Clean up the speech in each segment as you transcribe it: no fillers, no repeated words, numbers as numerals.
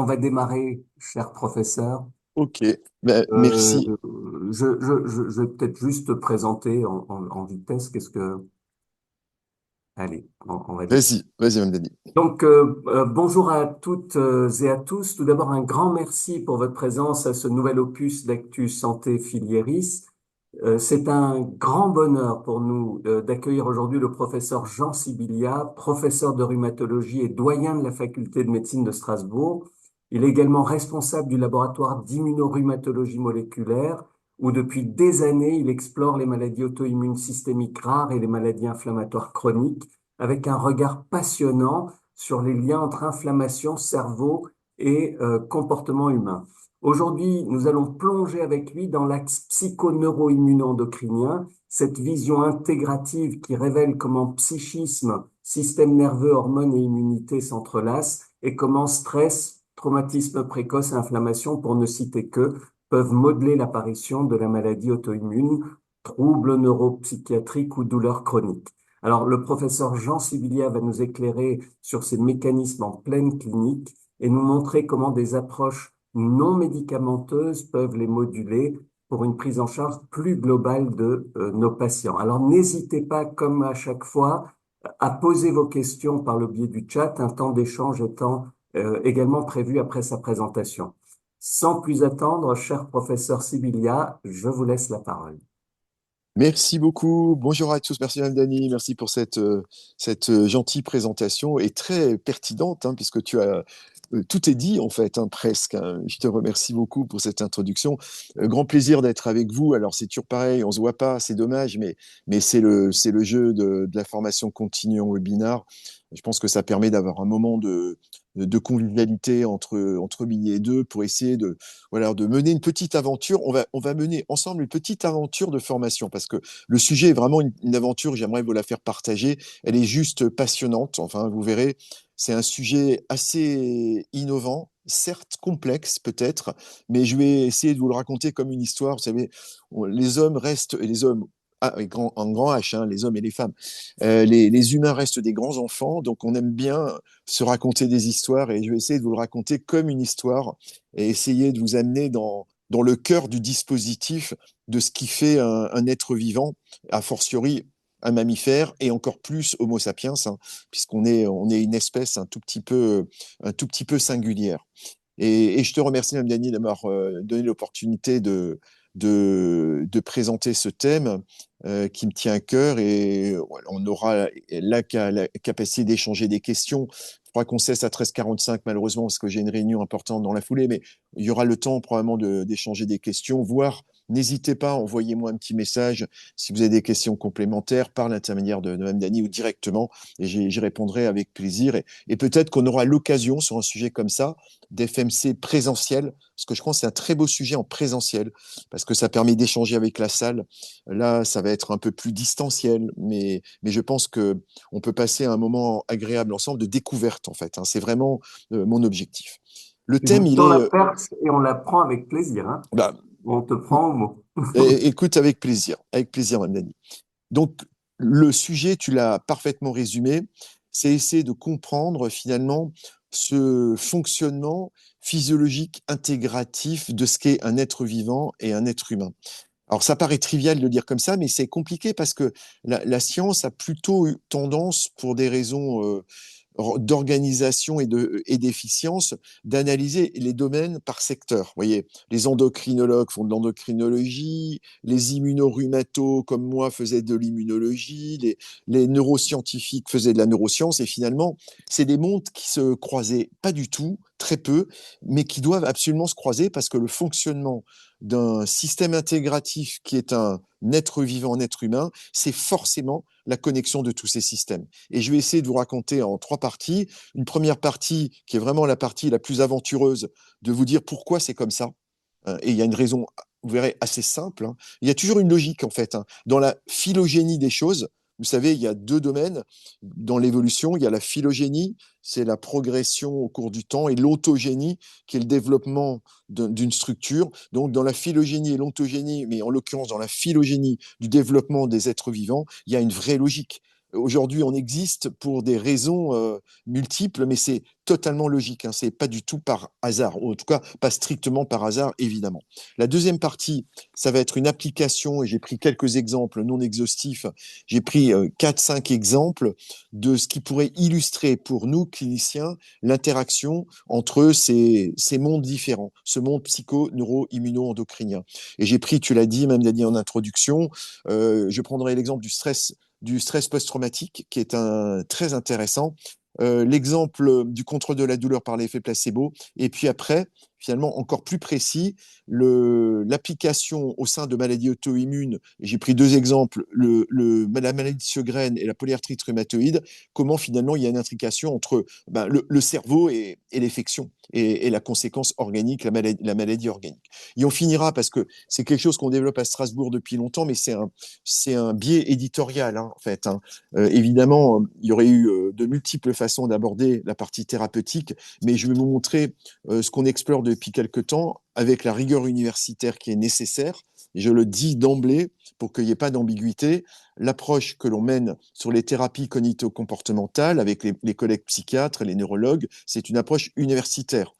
On va démarrer, cher professeur. Ok, ben, Euh, merci. je vais peut-être juste te présenter en vitesse. Allez, on va dire. Vas-y, Mme Dani. Donc, bonjour à toutes et à tous. Tout d'abord, un grand merci pour votre présence à ce nouvel opus d'Actu Santé Filieris. C'est un grand bonheur pour nous d'accueillir aujourd'hui le professeur Jean Sibilia, professeur de rhumatologie et doyen de la faculté de médecine de Strasbourg. Il est également responsable du laboratoire d'immunorhumatologie moléculaire, où depuis des années, il explore les maladies auto-immunes systémiques rares et les maladies inflammatoires chroniques, avec un regard passionnant sur les liens entre inflammation, cerveau et comportement humain. Aujourd'hui, nous allons plonger avec lui dans l'axe psychoneuroimmuno-endocrinien, cette vision intégrative qui révèle comment psychisme, système nerveux, hormones et immunité s'entrelacent et comment stress, traumatisme précoce et inflammation, pour ne citer que, peuvent modeler l'apparition de la maladie auto-immune, troubles neuropsychiatriques ou douleurs chroniques. Alors, le professeur Jean Sibilia va nous éclairer sur ces mécanismes en pleine clinique et nous montrer comment des approches non médicamenteuses peuvent les moduler pour une prise en charge plus globale de nos patients. Alors n'hésitez pas, comme à chaque fois, à poser vos questions par le biais du chat, un temps d'échange étant également prévu après sa présentation. Sans plus attendre, cher professeur Sibilia, je vous laisse la parole. Merci beaucoup. Bonjour à tous. Merci, Mme Dani. Merci pour cette gentille présentation et très pertinente, hein, puisque tout est dit, en fait, hein, presque, hein. Je te remercie beaucoup pour cette introduction. Grand plaisir d'être avec vous. Alors, c'est toujours pareil, on se voit pas, c'est dommage, mais c'est le jeu de la formation continue en webinar. Je pense que ça permet d'avoir un moment de convivialité entre midi et deux pour essayer voilà, de mener une petite aventure. On va mener ensemble une petite aventure de formation parce que le sujet est vraiment une aventure. J'aimerais vous la faire partager. Elle est juste passionnante. Enfin, vous verrez, c'est un sujet assez innovant, certes complexe peut-être, mais je vais essayer de vous le raconter comme une histoire. Vous savez, les hommes restent, et les hommes, avec en grand H, hein, les hommes et les femmes, les humains restent des grands enfants, donc on aime bien se raconter des histoires et je vais essayer de vous le raconter comme une histoire et essayer de vous amener dans le cœur du dispositif de ce qui fait un être vivant, a fortiori un mammifère et encore plus Homo sapiens, hein, puisqu'on est une espèce un tout petit peu singulière. Et je te remercie, Mme Dany, d'avoir donné l'opportunité de présenter ce thème qui me tient à cœur. Et voilà, on aura la capacité d'échanger des questions. Je crois qu'on cesse à 13h45, malheureusement, parce que j'ai une réunion importante dans la foulée, mais il y aura le temps probablement d'échanger des questions, voire n'hésitez pas, envoyez-moi un petit message si vous avez des questions complémentaires par l'intermédiaire de Mme Dany ou directement, et j'y répondrai avec plaisir. Et peut-être qu'on aura l'occasion, sur un sujet comme ça, d'FMC présentiel, parce que je pense que c'est un très beau sujet en présentiel, parce que ça permet d'échanger avec la salle. Là, ça va être un peu plus distanciel, mais je pense que on peut passer un moment agréable ensemble de découverte, en fait, hein. C'est vraiment mon objectif. Le Tu nous thème, il tends est, la perche et on la prend avec plaisir, hein. bah, On te prend au mot. écoute, avec plaisir, Mme Dani. Donc, le sujet, tu l'as parfaitement résumé, c'est essayer de comprendre finalement ce fonctionnement physiologique intégratif de ce qu'est un être vivant et un être humain. Alors, ça paraît trivial de le dire comme ça, mais c'est compliqué parce que la science a plutôt eu tendance, pour des raisons d'organisation et d'efficience, d'analyser les domaines par secteur. Vous voyez, les endocrinologues font de l'endocrinologie, les immunorhumatos, comme moi, faisaient de l'immunologie, les neuroscientifiques faisaient de la neuroscience, et finalement, c'est des mondes qui se croisaient pas du tout, très peu, mais qui doivent absolument se croiser parce que le fonctionnement d'un système intégratif qui est un être vivant, un être humain, c'est forcément la connexion de tous ces systèmes. Et je vais essayer de vous raconter en trois parties. Une première partie qui est vraiment la partie la plus aventureuse, de vous dire pourquoi c'est comme ça. Et il y a une raison, vous verrez, assez simple, hein. Il y a toujours une logique, en fait, hein. Dans la phylogénie des choses, vous savez, il y a deux domaines dans l'évolution. Il y a la phylogénie, c'est la progression au cours du temps, et l'autogénie, qui est le développement d'une structure. Donc, dans la phylogénie et l'ontogénie, mais en l'occurrence dans la phylogénie du développement des êtres vivants, il y a une vraie logique. aujourd'hui on existe pour des raisons multiples, mais c'est totalement logique, hein. C'est pas du tout par hasard, ou en tout cas pas strictement par hasard, évidemment. La deuxième partie, ça va être une application, et j'ai pris quelques exemples non exhaustifs. J'ai pris 4-5 exemples de ce qui pourrait illustrer pour nous, cliniciens, l'interaction entre ces mondes différents, ce monde psycho, neuro, immuno, endocrinien. Et j'ai pris, tu l'as dit, même dit en introduction, je prendrai l'exemple du stress post-traumatique, qui est très intéressant. L'exemple du contrôle de la douleur par l'effet placebo, et puis après, finalement, encore plus précis, l'application au sein de maladies auto-immunes. J'ai pris deux exemples, la maladie de Sjögren et la polyarthrite rhumatoïde, comment finalement il y a une intrication entre le cerveau et l'infection et la conséquence organique, la maladie organique. Et on finira, parce que c'est quelque chose qu'on développe à Strasbourg depuis longtemps, mais c'est un biais éditorial, hein, en fait, hein. Évidemment, il y aurait eu de multiples façons d'aborder la partie thérapeutique, mais je vais vous montrer ce qu'on explore depuis quelque temps avec la rigueur universitaire qui est nécessaire. Et je le dis d'emblée pour qu'il n'y ait pas d'ambiguïté. L'approche que l'on mène sur les thérapies cognito-comportementales avec les collègues psychiatres et les neurologues, c'est une approche universitaire.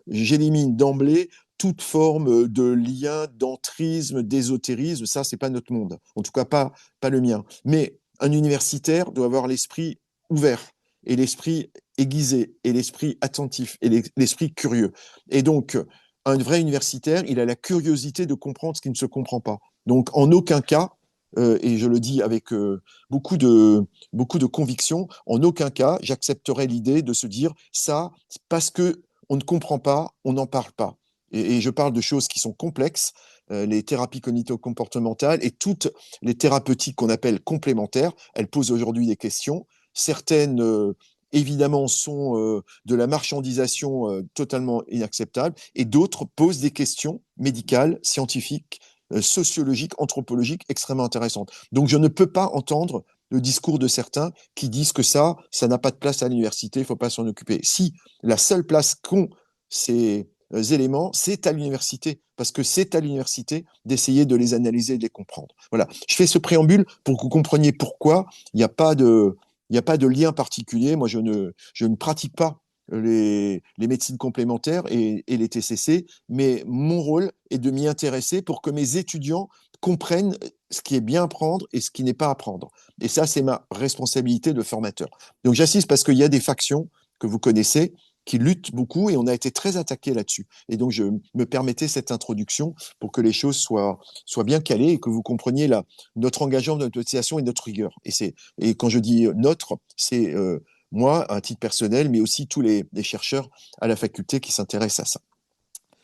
J'élimine d'emblée toute forme de lien, d'entrisme, d'ésotérisme. Ça, c'est pas notre monde. En tout cas, pas le mien. Mais un universitaire doit avoir l'esprit ouvert et l'esprit aiguisé et l'esprit attentif et l'esprit curieux. Et donc, un vrai universitaire, il a la curiosité de comprendre ce qui ne se comprend pas. Donc, en aucun cas, et je le dis avec beaucoup de conviction, en aucun cas, j'accepterai l'idée de se dire ça, parce que on ne comprend pas, on n'en parle pas. Et je parle de choses qui sont complexes, les thérapies cognito-comportementales et toutes les thérapeutiques qu'on appelle complémentaires, elles posent aujourd'hui des questions. Certaines, évidemment, sont de la marchandisation totalement inacceptable, et d'autres posent des questions médicales, scientifiques, sociologiques, anthropologiques extrêmement intéressantes. Donc je ne peux pas entendre le discours de certains qui disent que ça n'a pas de place à l'université, il ne faut pas s'en occuper. Si la seule place qu'ont ces éléments, c'est à l'université, parce que c'est à l'université d'essayer de les analyser et de les comprendre. Voilà, je fais ce préambule pour que vous compreniez pourquoi il n'y a pas de lien particulier. Moi, je ne pratique pas les médecines complémentaires et les TCC, mais mon rôle est de m'y intéresser pour que mes étudiants comprennent ce qui est bien à prendre et ce qui n'est pas à prendre. Et ça, c'est ma responsabilité de formateur. Donc j'insiste parce qu'il y a des factions que vous connaissez qui luttent beaucoup, et on a été très attaqué là-dessus. Et donc je me permettais cette introduction pour que les choses soient bien calées et que vous compreniez notre engagement, notre motivation et notre rigueur. Et quand je dis notre, c'est moi, à titre personnel, mais aussi tous les chercheurs à la faculté qui s'intéressent à ça.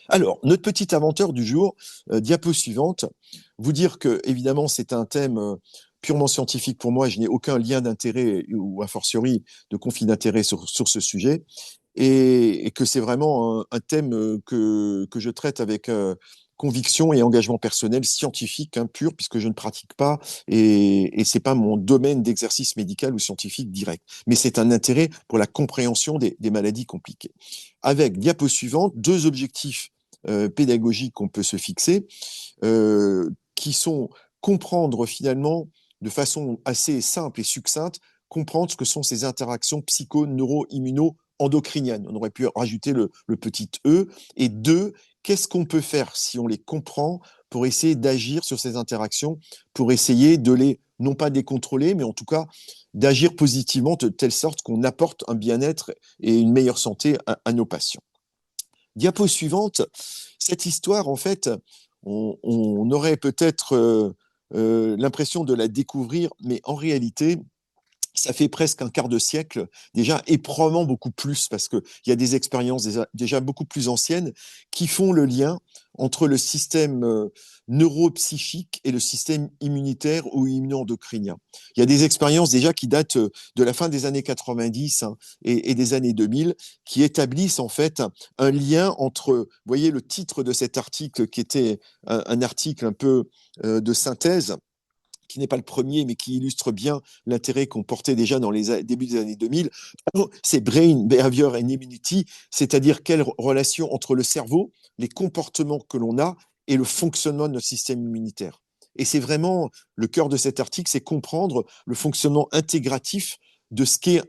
Alors, notre petit inventeur du jour, diapo suivante, vous dire que, évidemment, c'est un thème purement scientifique pour moi. Je n'ai aucun lien d'intérêt ou, a fortiori, de conflit d'intérêt sur ce sujet. Et que c'est vraiment un thème que je traite avec conviction et engagement personnel scientifique, hein, pur, puisque je ne pratique pas, et c'est pas mon domaine d'exercice médical ou scientifique direct. Mais c'est un intérêt pour la compréhension des maladies compliquées. Avec, diapo suivante, deux objectifs pédagogiques qu'on peut se fixer, qui sont comprendre finalement de façon assez simple et succincte, comprendre ce que sont ces interactions psycho-neuro-immuno-endocriniennes. On aurait pu rajouter le petit E. Et deux, qu'est-ce qu'on peut faire si on les comprend pour essayer d'agir sur ces interactions, pour essayer de les, non pas de les contrôler, mais en tout cas d'agir positivement de telle sorte qu'on apporte un bien-être et une meilleure santé à nos patients. Diapo suivante, cette histoire, en fait, on aurait peut-être l'impression de la découvrir, mais en réalité, ça fait presque un quart de siècle déjà, et probablement beaucoup plus, parce qu'il y a des expériences déjà beaucoup plus anciennes qui font le lien entre le système neuropsychique et le système immunitaire ou immuno-endocrinien. Il y a des expériences déjà qui datent de la fin des années 90, hein, et des années 2000, qui établissent en fait un lien entre, vous voyez le titre de cet article qui était un article un peu de synthèse, qui n'est pas le premier, mais qui illustre bien l'intérêt qu'on portait déjà dans les débuts des années 2000, c'est Brain, Behavior and Immunity, c'est-à-dire quelle relation entre le cerveau, les comportements que l'on a et le fonctionnement de notre système immunitaire. Et c'est vraiment le cœur de cet article, c'est comprendre le fonctionnement intégratif de ce qu'est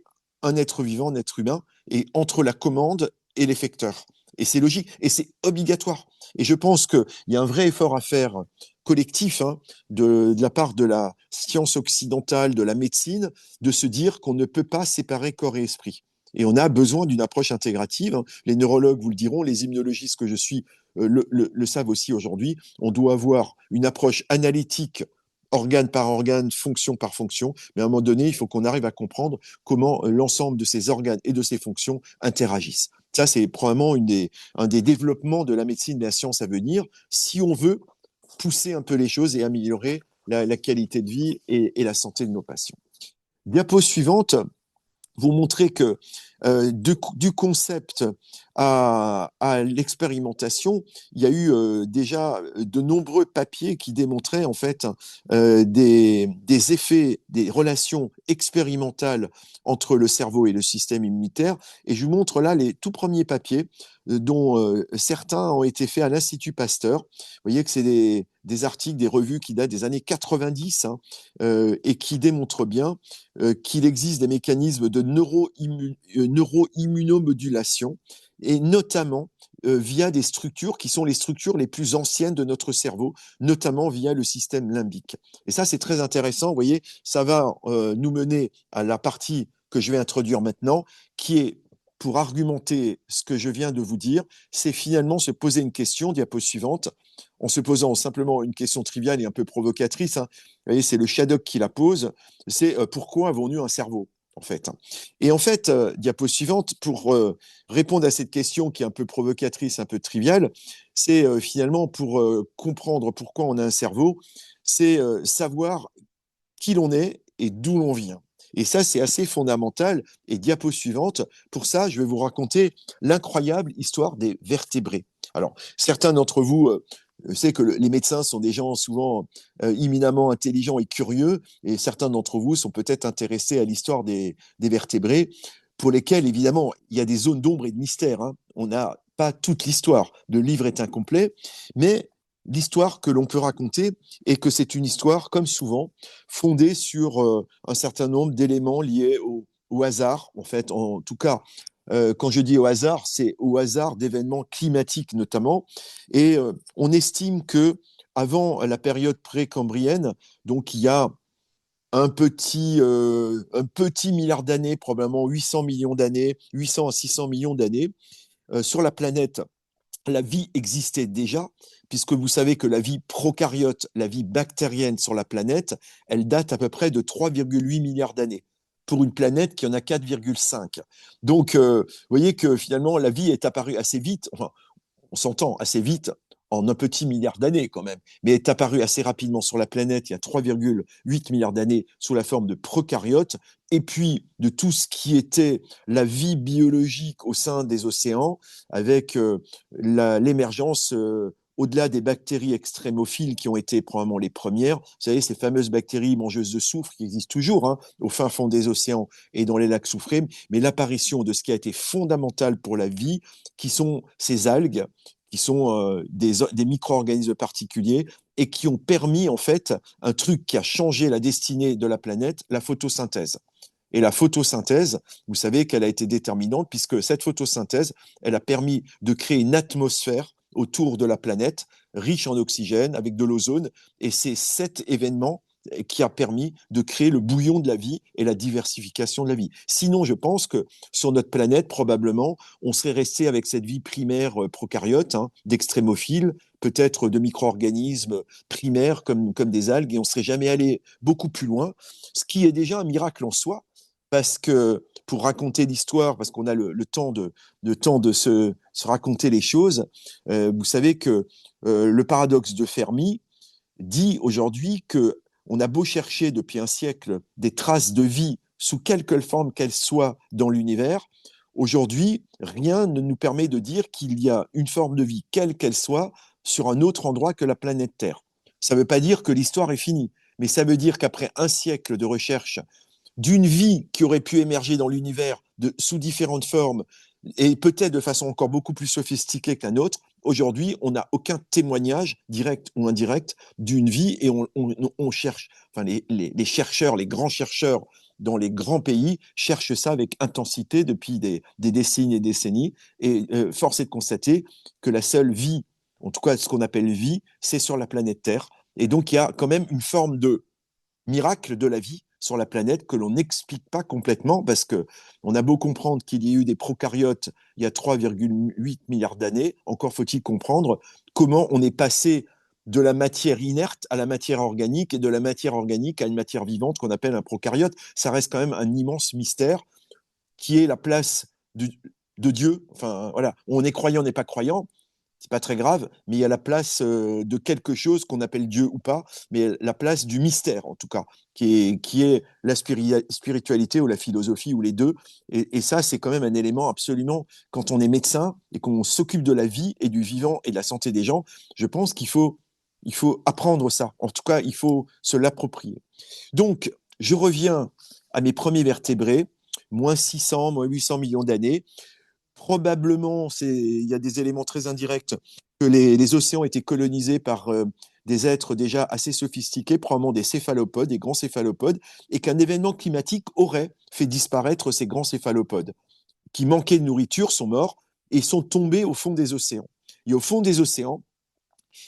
un être vivant, un être humain, et entre la commande et l'effecteur. Et c'est logique, et c'est obligatoire. Et je pense qu'il y a un vrai effort à faire collectif hein, de la part de la science occidentale, de la médecine, de se dire qu'on ne peut pas séparer corps et esprit. Et on a besoin d'une approche intégrative. Hein. Les neurologues vous le diront, les immunologistes que je suis le savent aussi aujourd'hui. On doit avoir une approche analytique organe par organe, fonction par fonction, mais à un moment donné, il faut qu'on arrive à comprendre comment l'ensemble de ces organes et de ces fonctions interagissent. Ça, c'est probablement un des développements de la médecine et de la science à venir, si on veut pousser un peu les choses et améliorer la qualité de vie et la santé de nos patients. Diapo suivante, vous montrer que du concept à l'expérimentation, il y a eu déjà de nombreux papiers qui démontraient en fait des effets, des relations expérimentales entre le cerveau et le système immunitaire. Et je vous montre là les tout premiers papiers dont certains ont été faits à l'Institut Pasteur. Vous voyez que c'est des articles, des revues qui datent des années 90 hein, et qui démontrent bien qu'il existe des mécanismes de neuroimmunomodulation, et notamment via des structures qui sont les structures les plus anciennes de notre cerveau, notamment via le système limbique. Et ça, c'est très intéressant. Vous voyez, ça va nous mener à la partie que je vais introduire maintenant, qui est, pour argumenter ce que je viens de vous dire, c'est finalement se poser une question, diapo suivante, en se posant simplement une question triviale et un peu provocatrice. Hein. Vous voyez, c'est le Shadok qui la pose, c'est pourquoi avons-nous un cerveau en fait. Et en fait, diapo suivante, pour répondre à cette question qui est un peu provocatrice, un peu triviale, c'est finalement pour comprendre pourquoi on a un cerveau, c'est savoir qui l'on est et d'où l'on vient. Et ça, c'est assez fondamental. Et diapo suivante, pour ça, je vais vous raconter l'incroyable histoire des vertébrés. Alors, certains d'entre vous savez que les médecins sont des gens souvent éminemment intelligents et curieux, et certains d'entre vous sont peut-être intéressés à l'histoire des vertébrés, pour lesquels, évidemment, il y a des zones d'ombre et de mystère. Hein. On n'a pas toute l'histoire. Le livre est incomplet, mais l'histoire que l'on peut raconter est que c'est une histoire, comme souvent, fondée sur un certain nombre d'éléments liés au hasard. En fait, en tout cas, quand je dis au hasard, c'est au hasard d'événements climatiques notamment. Et on estime que avant la période précambrienne, donc il y a un petit milliard d'années, probablement 800 millions d'années, 800 à 600 millions d'années, sur la planète, la vie existait déjà, puisque vous savez que la vie prokaryote, la vie bactérienne sur la planète, elle date à peu près de 3,8 milliards d'années pour une planète qui en a 4,5. Donc, vous voyez que finalement, la vie est apparue assez vite, enfin, on s'entend assez vite, en un petit milliard d'années quand même, mais est apparue assez rapidement sur la planète il y a 3,8 milliards d'années sous la forme de prokaryotes, et puis de tout ce qui était la vie biologique au sein des océans, avec l'émergence au-delà des bactéries extrémophiles qui ont été probablement les premières. Vous savez, ces fameuses bactéries mangeuses de soufre qui existent toujours hein, au fin fond des océans et dans les lacs soufrés, mais l'apparition de ce qui a été fondamental pour la vie, qui sont ces algues, qui sont des micro-organismes particuliers et qui ont permis en fait un truc qui a changé la destinée de la planète, la photosynthèse. Et la photosynthèse, vous savez qu'elle a été déterminante puisque cette photosynthèse, elle a permis de créer une atmosphère autour de la planète, riche en oxygène, avec de l'ozone. Et c'est cet événement qui a permis de créer le bouillon de la vie et la diversification de la vie. Sinon, je pense que sur notre planète, probablement, on serait resté avec cette vie primaire prokaryote, hein, d'extrémophiles, peut-être de micro-organismes primaires comme des algues, et on ne serait jamais allé beaucoup plus loin, ce qui est déjà un miracle en soi, parce que pour raconter l'histoire, parce qu'on a le temps de se raconter les choses, vous savez que le paradoxe de Fermi dit aujourd'hui que on a beau chercher depuis un siècle des traces de vie sous quelque forme qu'elle soit dans l'univers, aujourd'hui, rien ne nous permet de dire qu'il y a une forme de vie, quelle qu'elle soit, sur un autre endroit que la planète Terre. Ça ne veut pas dire que l'histoire est finie, mais ça veut dire qu'après un siècle de recherche d'une vie qui aurait pu émerger dans l'univers sous différentes formes et peut-être de façon encore beaucoup plus sophistiquée que la nôtre, aujourd'hui, on n'a aucun témoignage direct ou indirect d'une vie et on cherche, enfin les chercheurs, les grands chercheurs dans les grands pays cherchent ça avec intensité depuis des décennies et décennies. Et force est de constater que la seule vie, en tout cas ce qu'on appelle vie, c'est sur la planète Terre. Et donc il y a quand même une forme de miracle de la vie sur la planète que l'on n'explique pas complètement parce que on a beau comprendre qu'il y a eu des prokaryotes il y a 3,8 milliards d'années, encore faut-il comprendre comment on est passé de la matière inerte à la matière organique et de la matière organique à une matière vivante qu'on appelle un prokaryote. Ça reste quand même un immense mystère qui est la place de Dieu. Enfin, voilà, on est croyant, on n'est pas croyant, c'est pas très grave, mais il y a la place de quelque chose qu'on appelle Dieu ou pas, mais la place du mystère en tout cas, qui est la spiritualité ou la philosophie ou les deux. Et ça, c'est quand même un élément absolument, quand on est médecin et qu'on s'occupe de la vie et du vivant et de la santé des gens, je pense qu'il faut apprendre ça. En tout cas, il faut se l'approprier. Donc, je reviens à mes premiers vertébrés, moins 600, moins 800 millions d'années. Probablement, il y a des éléments très indirects que les océans étaient colonisés par des êtres déjà assez sophistiqués, probablement des céphalopodes, des grands céphalopodes, et qu'un événement climatique aurait fait disparaître ces grands céphalopodes qui manquaient de nourriture, sont morts et sont tombés au fond des océans. Et au fond des océans,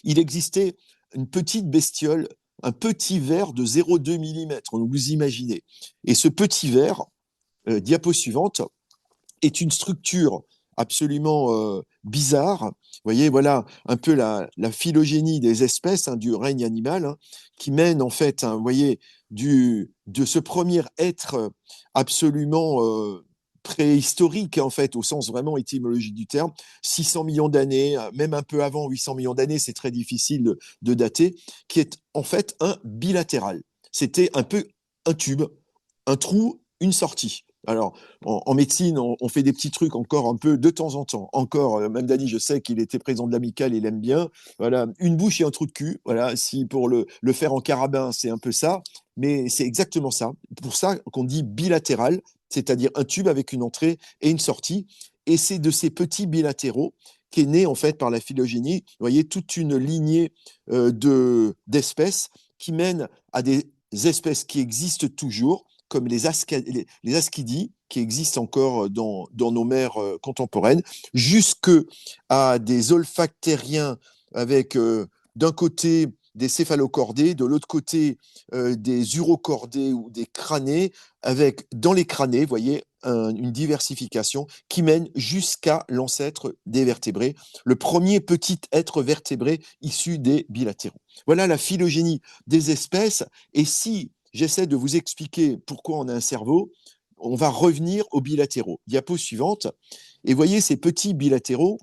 il existait une petite bestiole, un petit ver de 0,2 mm, vous imaginez. Et ce petit ver, diapo suivante, est une structure absolument bizarre. Vous voyez, voilà un peu la phylogénie des espèces, hein, du règne animal, hein, qui mène en fait, hein, vous voyez, de ce premier être absolument préhistorique, en fait, au sens vraiment étymologique du terme, 600 millions d'années, même un peu avant 800 millions d'années, c'est très difficile de dater, qui est en fait un bilatéral. C'était un peu un tube, un trou, une sortie. Alors, en médecine, on fait des petits trucs encore un peu de temps en temps. Encore, même Dani, je sais qu'il était président de l'amicale, il aime bien. Voilà, une bouche et un trou de cul. Voilà, si pour le faire en carabin, c'est un peu ça. Mais c'est exactement ça. Pour ça qu'on dit bilatéral, c'est-à-dire un tube avec une entrée et une sortie. Et c'est de ces petits bilatéraux qu'est née en fait par la phylogénie, vous voyez, toute une lignée d'espèces qui mènent à des espèces qui existent toujours, comme les ascidies, qui existent encore dans nos mers contemporaines, jusque à des olfactériens avec d'un côté des céphalocordés, de l'autre côté des urocordés ou des crânés, avec dans les crânés, vous voyez, une diversification qui mène jusqu'à l'ancêtre des vertébrés, le premier petit être vertébré issu des bilatéraux. Voilà la phylogénie des espèces. Et si j'essaie de vous expliquer pourquoi on a un cerveau, on va revenir aux bilatéraux. Diapo suivante. Et voyez ces petits bilatéraux,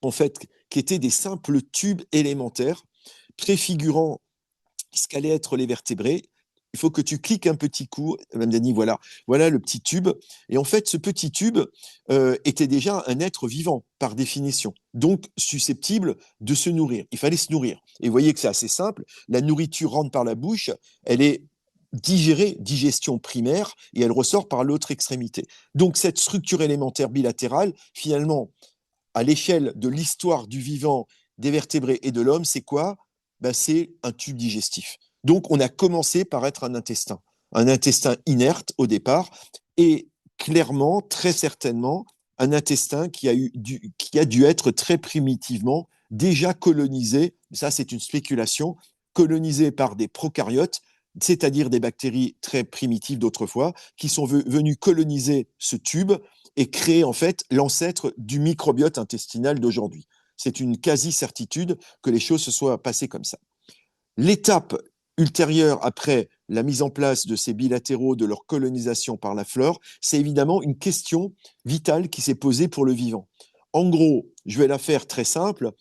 en fait, qui étaient des simples tubes élémentaires, préfigurant ce qu'allaient être les vertébrés. Il faut que tu cliques un petit coup, Mme Dany, voilà le petit tube. Et en fait, ce petit tube était déjà un être vivant, par définition, donc susceptible de se nourrir. Il fallait se nourrir. Et vous voyez que c'est assez simple. La nourriture rentre par la bouche, elle est digérée, digestion primaire, et elle ressort par l'autre extrémité. Donc cette structure élémentaire bilatérale, finalement, à l'échelle de l'histoire du vivant, des vertébrés et de l'homme, c'est quoi? Ben, c'est un tube digestif. Donc, on a commencé par être un intestin inerte au départ, et clairement, très certainement, un intestin qui a dû être très primitivement déjà colonisé, ça c'est une spéculation, colonisé par des prokaryotes, c'est-à-dire des bactéries très primitives d'autrefois, qui sont venues coloniser ce tube et créer en fait l'ancêtre du microbiote intestinal d'aujourd'hui. C'est une quasi-certitude que les choses se soient passées comme ça. L'étape ultérieure après la mise en place de ces bilatéraux, de leur colonisation par la flore, c'est évidemment une question vitale qui s'est posée pour le vivant. En gros, je vais la faire très simple,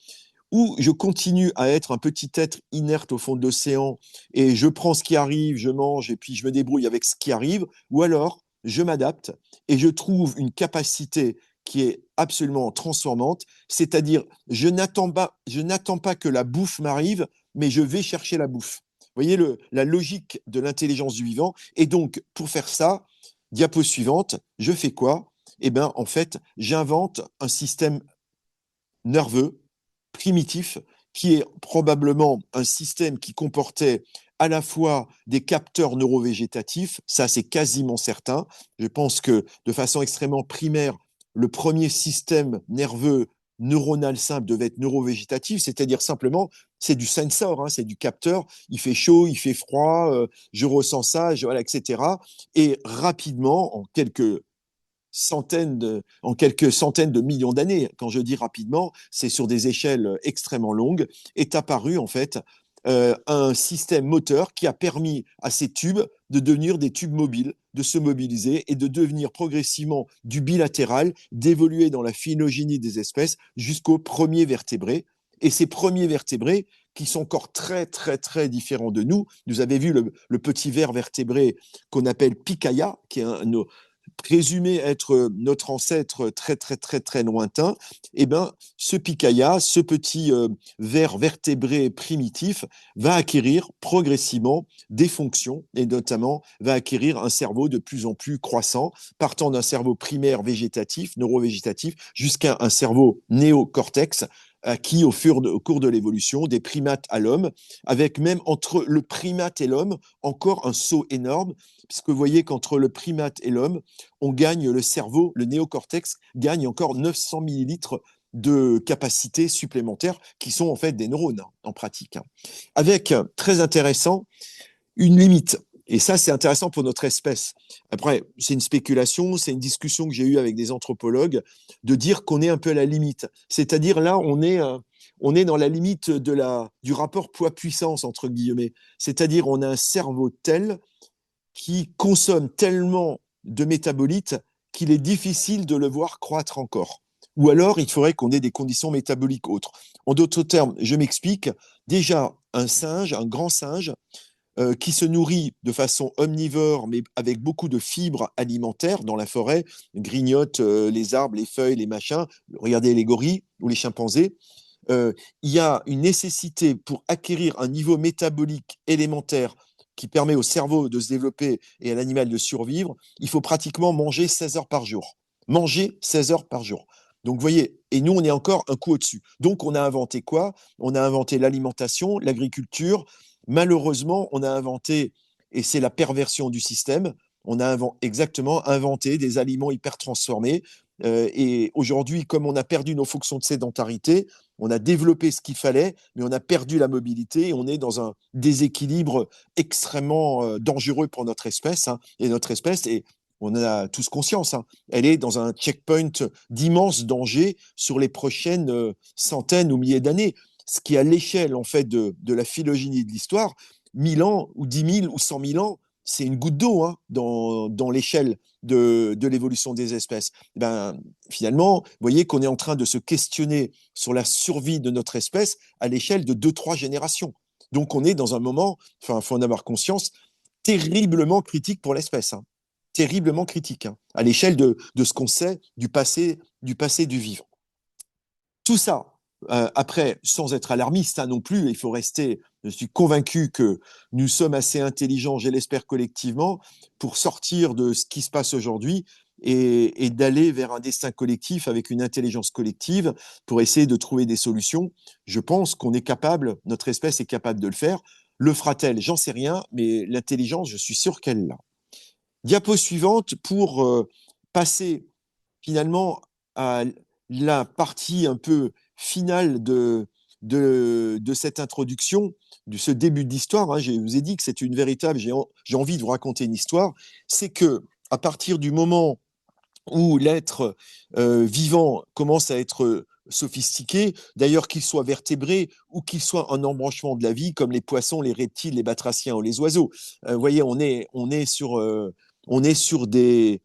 où je continue à être un petit être inerte au fond de l'océan et je prends ce qui arrive, je mange et puis je me débrouille avec ce qui arrive, ou alors je m'adapte et je trouve une capacité qui est absolument transformante, c'est-à-dire je n'attends pas que la bouffe m'arrive, mais je vais chercher la bouffe. Vous voyez la logique de l'intelligence du vivant. Et donc, pour faire ça, diapo suivante, je fais quoi? Eh bien, en fait, j'invente un système nerveux primitif, qui est probablement un système qui comportait à la fois des capteurs neurovégétatifs, ça c'est quasiment certain. Je pense que de façon extrêmement primaire, le premier système nerveux neuronal simple devait être neurovégétatif, c'est-à-dire simplement c'est du sensor, hein, c'est du capteur, il fait chaud, il fait froid, je ressens ça, voilà, etc. Et rapidement, en quelques centaines de millions d'années, quand je dis rapidement, c'est sur des échelles extrêmement longues, est apparu en fait un système moteur qui a permis à ces tubes de devenir des tubes mobiles, de se mobiliser et de devenir progressivement du bilatéral, d'évoluer dans la phylogénie des espèces jusqu'aux premiers vertébrés. Et ces premiers vertébrés, qui sont encore très, très, très différents de nous. Vous avez vu le petit ver vertébré qu'on appelle Picaya, qui est présumé être notre ancêtre très très très très lointain, eh ben, ce picaya, ce petit ver vertébré primitif, va acquérir progressivement des fonctions et notamment va acquérir un cerveau de plus en plus croissant, partant d'un cerveau primaire végétatif, neurovégétatif, jusqu'à un cerveau néocortex qui, au cours de l'évolution, des primates à l'homme, avec même entre le primate et l'homme, encore un saut énorme, puisque vous voyez qu'entre le primate et l'homme, on gagne le cerveau, le néocortex gagne encore 900 millilitres de capacité supplémentaire qui sont en fait des neurones en pratique. Avec, très intéressant, une limite. Et ça, c'est intéressant pour notre espèce. Après, c'est une spéculation, c'est une discussion que j'ai eue avec des anthropologues, de dire qu'on est un peu à la limite. C'est-à-dire là, on est dans la limite du rapport poids-puissance, entre guillemets. C'est-à-dire on a un cerveau tel qui consomme tellement de métabolites qu'il est difficile de le voir croître encore. Ou alors, il faudrait qu'on ait des conditions métaboliques autres. En d'autres termes, je m'explique. Déjà, un singe, un grand singe, qui se nourrit de façon omnivore, mais avec beaucoup de fibres alimentaires dans la forêt, grignote les arbres, les feuilles, les machins. Regardez les gorilles ou les chimpanzés. Il y a une nécessité pour acquérir un niveau métabolique élémentaire qui permet au cerveau de se développer et à l'animal de survivre, il faut pratiquement manger 16 heures par jour. Manger 16 heures par jour. Donc, vous voyez, et nous, on est encore un coup au-dessus. Donc, on a inventé quoi? On a inventé l'alimentation, l'agriculture. Malheureusement, on a inventé, et c'est la perversion du système, on a exactement inventé des aliments hyper transformés. Et aujourd'hui, comme on a perdu nos fonctions de sédentarité, on a développé ce qu'il fallait, mais on a perdu la mobilité et on est dans un déséquilibre extrêmement dangereux pour notre espèce. Hein, et notre espèce, et on en a tous conscience, hein, elle est dans un checkpoint d'immense danger sur les prochaines centaines ou milliers d'années. Ce qui, à l'échelle en fait de la phylogénie de l'histoire, 1000 ans ou 10 000 ou 100 000 ans, c'est une goutte d'eau hein, dans l'échelle de l'évolution des espèces. Ben, finalement, vous voyez qu'on est en train de se questionner sur la survie de notre espèce à l'échelle de 2-3 générations. Donc on est dans un moment, enfin, il faut en avoir conscience, terriblement critique pour l'espèce. Hein. Terriblement critique, hein, à l'échelle de ce qu'on sait du passé du vivant. Tout ça, après, sans être alarmiste hein, non plus, il faut rester, je suis convaincu que nous sommes assez intelligents, je l'espère collectivement, pour sortir de ce qui se passe aujourd'hui et d'aller vers un destin collectif avec une intelligence collective pour essayer de trouver des solutions. Je pense qu'on est capable, notre espèce est capable de le faire. Le fera-t-elle? J'en sais rien, mais l'intelligence, je suis sûr qu'elle l'a. Diapo suivante pour passer finalement à la partie un peu finale de cette introduction, de ce début d'histoire. Hein. Je vous ai dit que c'est une véritable, j'ai envie de vous raconter une histoire. C'est que à partir du moment où l'être vivant commence à être sophistiqué, d'ailleurs qu'il soit vertébré ou qu'il soit un embranchement de la vie, comme les poissons, les reptiles, les batraciens ou les oiseaux. Vous voyez, on est sur de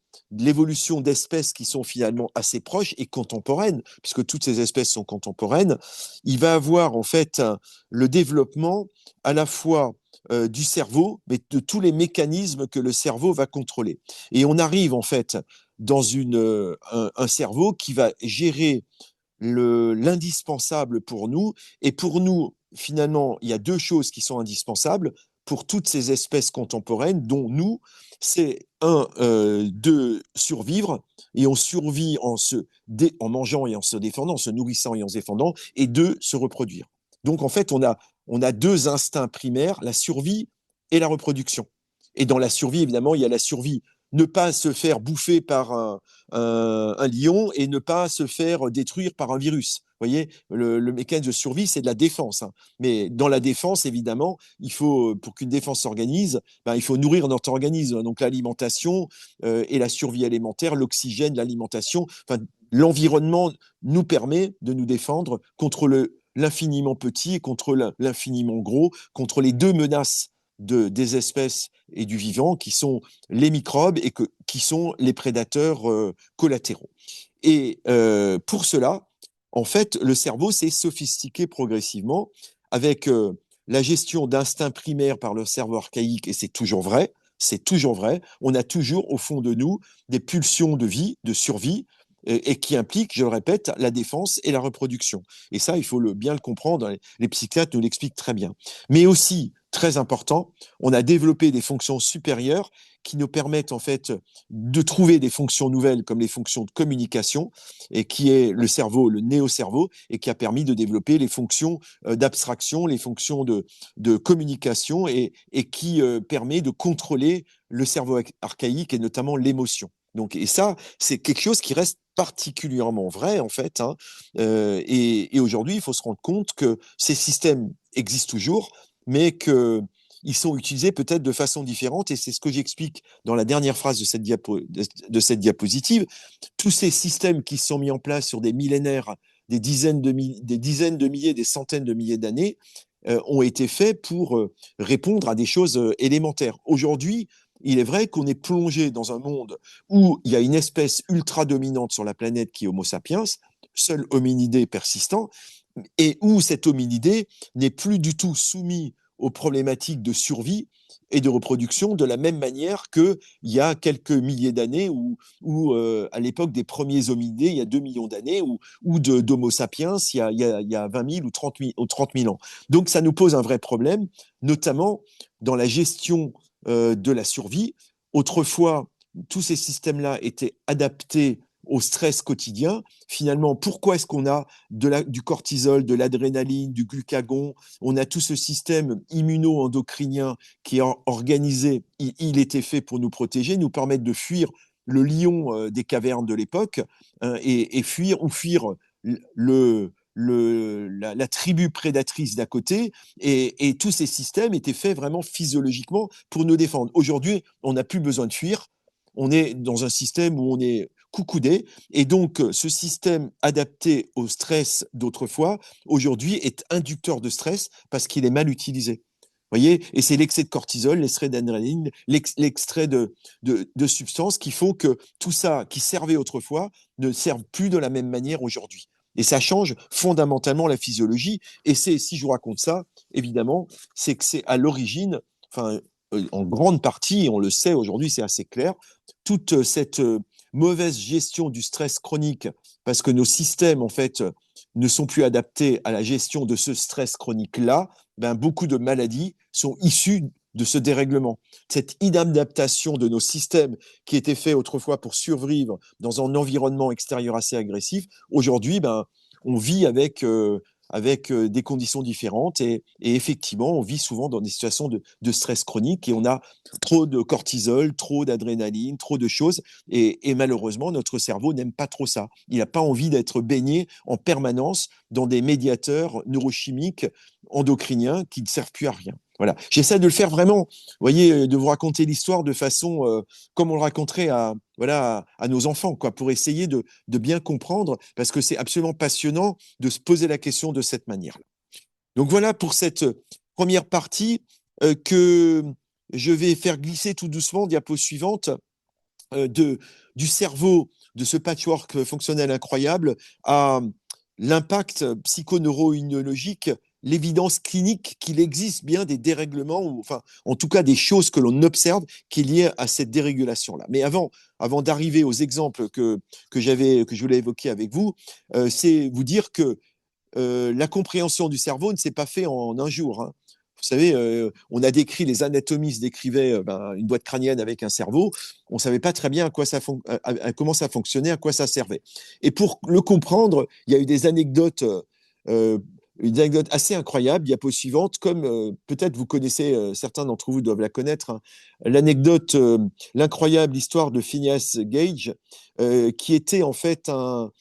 l'évolution d'espèces qui sont finalement assez proches et contemporaines, puisque toutes ces espèces sont contemporaines. Il va avoir en fait le développement à la fois du cerveau, mais de tous les mécanismes que le cerveau va contrôler. Et on arrive en fait dans un cerveau qui va gérer l'indispensable pour nous. Et pour nous, finalement, il y a deux choses qui sont indispensables. pour toutes ces espèces contemporaines, dont nous, c'est de survivre, et on survit en mangeant et en se défendant, en se nourrissant et en se défendant, et deux, se reproduire. Donc en fait, on a deux instincts primaires, la survie et la reproduction. Et dans la survie, évidemment, il y a la survie, ne pas se faire bouffer par un lion et ne pas se faire détruire par un virus. Vous voyez, le mécanisme de survie, c'est de la défense, hein. Mais dans la défense, évidemment, pour qu'une défense s'organise, ben, il faut nourrir notre organisme. Donc l'alimentation et la survie alimentaire, l'oxygène, l'alimentation, enfin, l'environnement nous permet de nous défendre contre l'infiniment petit et contre l'infiniment gros, contre les deux menaces des espèces et du vivant, qui sont les microbes et qui sont les prédateurs collatéraux. Et pour cela, en fait, le cerveau s'est sophistiqué progressivement avec la gestion d'instincts primaires par le cerveau archaïque, et c'est toujours vrai. C'est toujours vrai. On a toujours au fond de nous des pulsions de vie, de survie, et qui impliquent, je le répète, la défense et la reproduction. Et ça, il faut bien le comprendre. Les psychiatres nous l'expliquent très bien. Mais aussi, très important, on a développé des fonctions supérieures qui nous permettent en fait de trouver des fonctions nouvelles comme les fonctions de communication, et qui est le cerveau, le néocerveau, et qui a permis de développer les fonctions d'abstraction, les fonctions de communication, et qui permet de contrôler le cerveau archaïque et notamment l'émotion. Donc, et ça, c'est quelque chose qui reste particulièrement vrai, en fait, hein. Et aujourd'hui, il faut se rendre compte que ces systèmes existent toujours, mais qu'ils sont utilisés peut-être de façon différente. Et c'est ce que j'explique dans la dernière phrase de cette diapositive. Tous ces systèmes qui sont mis en place sur des millénaires, des dizaines de milliers, des centaines de milliers d'années, ont été faits pour répondre à des choses élémentaires. Aujourd'hui, il est vrai qu'on est plongé dans un monde où il y a une espèce ultra dominante sur la planète qui est Homo sapiens, seul hominidé persistant, et où cet hominidé n'est plus du tout soumis aux problématiques de survie et de reproduction de la même manière qu'il y a quelques milliers d'années, ou à l'époque des premiers hominidés, il y a 2 millions d'années, ou d'Homo sapiens, il y a 20 000 ou 30 000 ans. Donc ça nous pose un vrai problème, notamment dans la gestion de la survie. Autrefois, tous ces systèmes-là étaient adaptés au stress quotidien. Finalement, pourquoi est-ce qu'on a du cortisol, de l'adrénaline, du glucagon? On a tout ce système immuno-endocrinien qui est organisé. Il était fait pour nous protéger, nous permettre de fuir le lion des cavernes de l'époque, hein, et fuir la tribu prédatrice d'à côté, et tous ces systèmes étaient faits vraiment physiologiquement pour nous défendre. Aujourd'hui, on n'a plus besoin de fuir, on est dans un système où on est coucoudé, et donc ce système adapté au stress d'autrefois, aujourd'hui, est inducteur de stress parce qu'il est mal utilisé. Voyez, et c'est l'excès de cortisol, l'extrait d'adrénaline, l'extrait de substances qui font que tout ça qui servait autrefois ne serve plus de la même manière aujourd'hui. Et ça change fondamentalement la physiologie. Et si je vous raconte ça, évidemment, c'est que c'est à l'origine, enfin, en grande partie, on le sait aujourd'hui, c'est assez clair, toute cette mauvaise gestion du stress chronique, parce que nos systèmes, en fait, ne sont plus adaptés à la gestion de ce stress chronique-là, ben, beaucoup de maladies sont issues de ce dérèglement. Cette inadaptation de nos systèmes qui étaient faits autrefois pour survivre dans un environnement extérieur assez agressif, aujourd'hui, ben, on vit avec des conditions différentes, et effectivement, on vit souvent dans des situations de stress chronique, et on a trop de cortisol, trop d'adrénaline, trop de choses, et malheureusement, notre cerveau n'aime pas trop ça. Il n'a pas envie d'être baigné en permanence dans des médiateurs neurochimiques endocriniens qui ne servent plus à rien. Voilà. J'essaie de le faire vraiment, vous voyez, de vous raconter l'histoire de façon comme on le raconterait à nos enfants, quoi, pour essayer de bien comprendre, parce que c'est absolument passionnant de se poser la question de cette manière-là. Donc voilà pour cette première partie que je vais faire glisser tout doucement, diapo suivante, du cerveau, de ce patchwork fonctionnel incroyable, à l'impact psychoneuroimmunologique, l'évidence clinique qu'il existe bien des dérèglements, ou enfin, en tout cas des choses que l'on observe qui est liée à cette dérégulation-là. Mais avant d'arriver aux exemples que je voulais évoquer avec vous, c'est vous dire que la compréhension du cerveau ne s'est pas fait en un jour, hein. Vous savez, on a décrit, les anatomistes décrivaient une boîte crânienne avec un cerveau. On ne savait pas très bien comment ça fonctionnait, à quoi ça servait. Et pour le comprendre, il y a eu euh, une anecdote assez incroyable. Diapo suivante, comme peut-être vous connaissez, certains d'entre vous doivent la connaître, hein, l'anecdote, l'incroyable histoire de Phineas Gage, qui était en fait un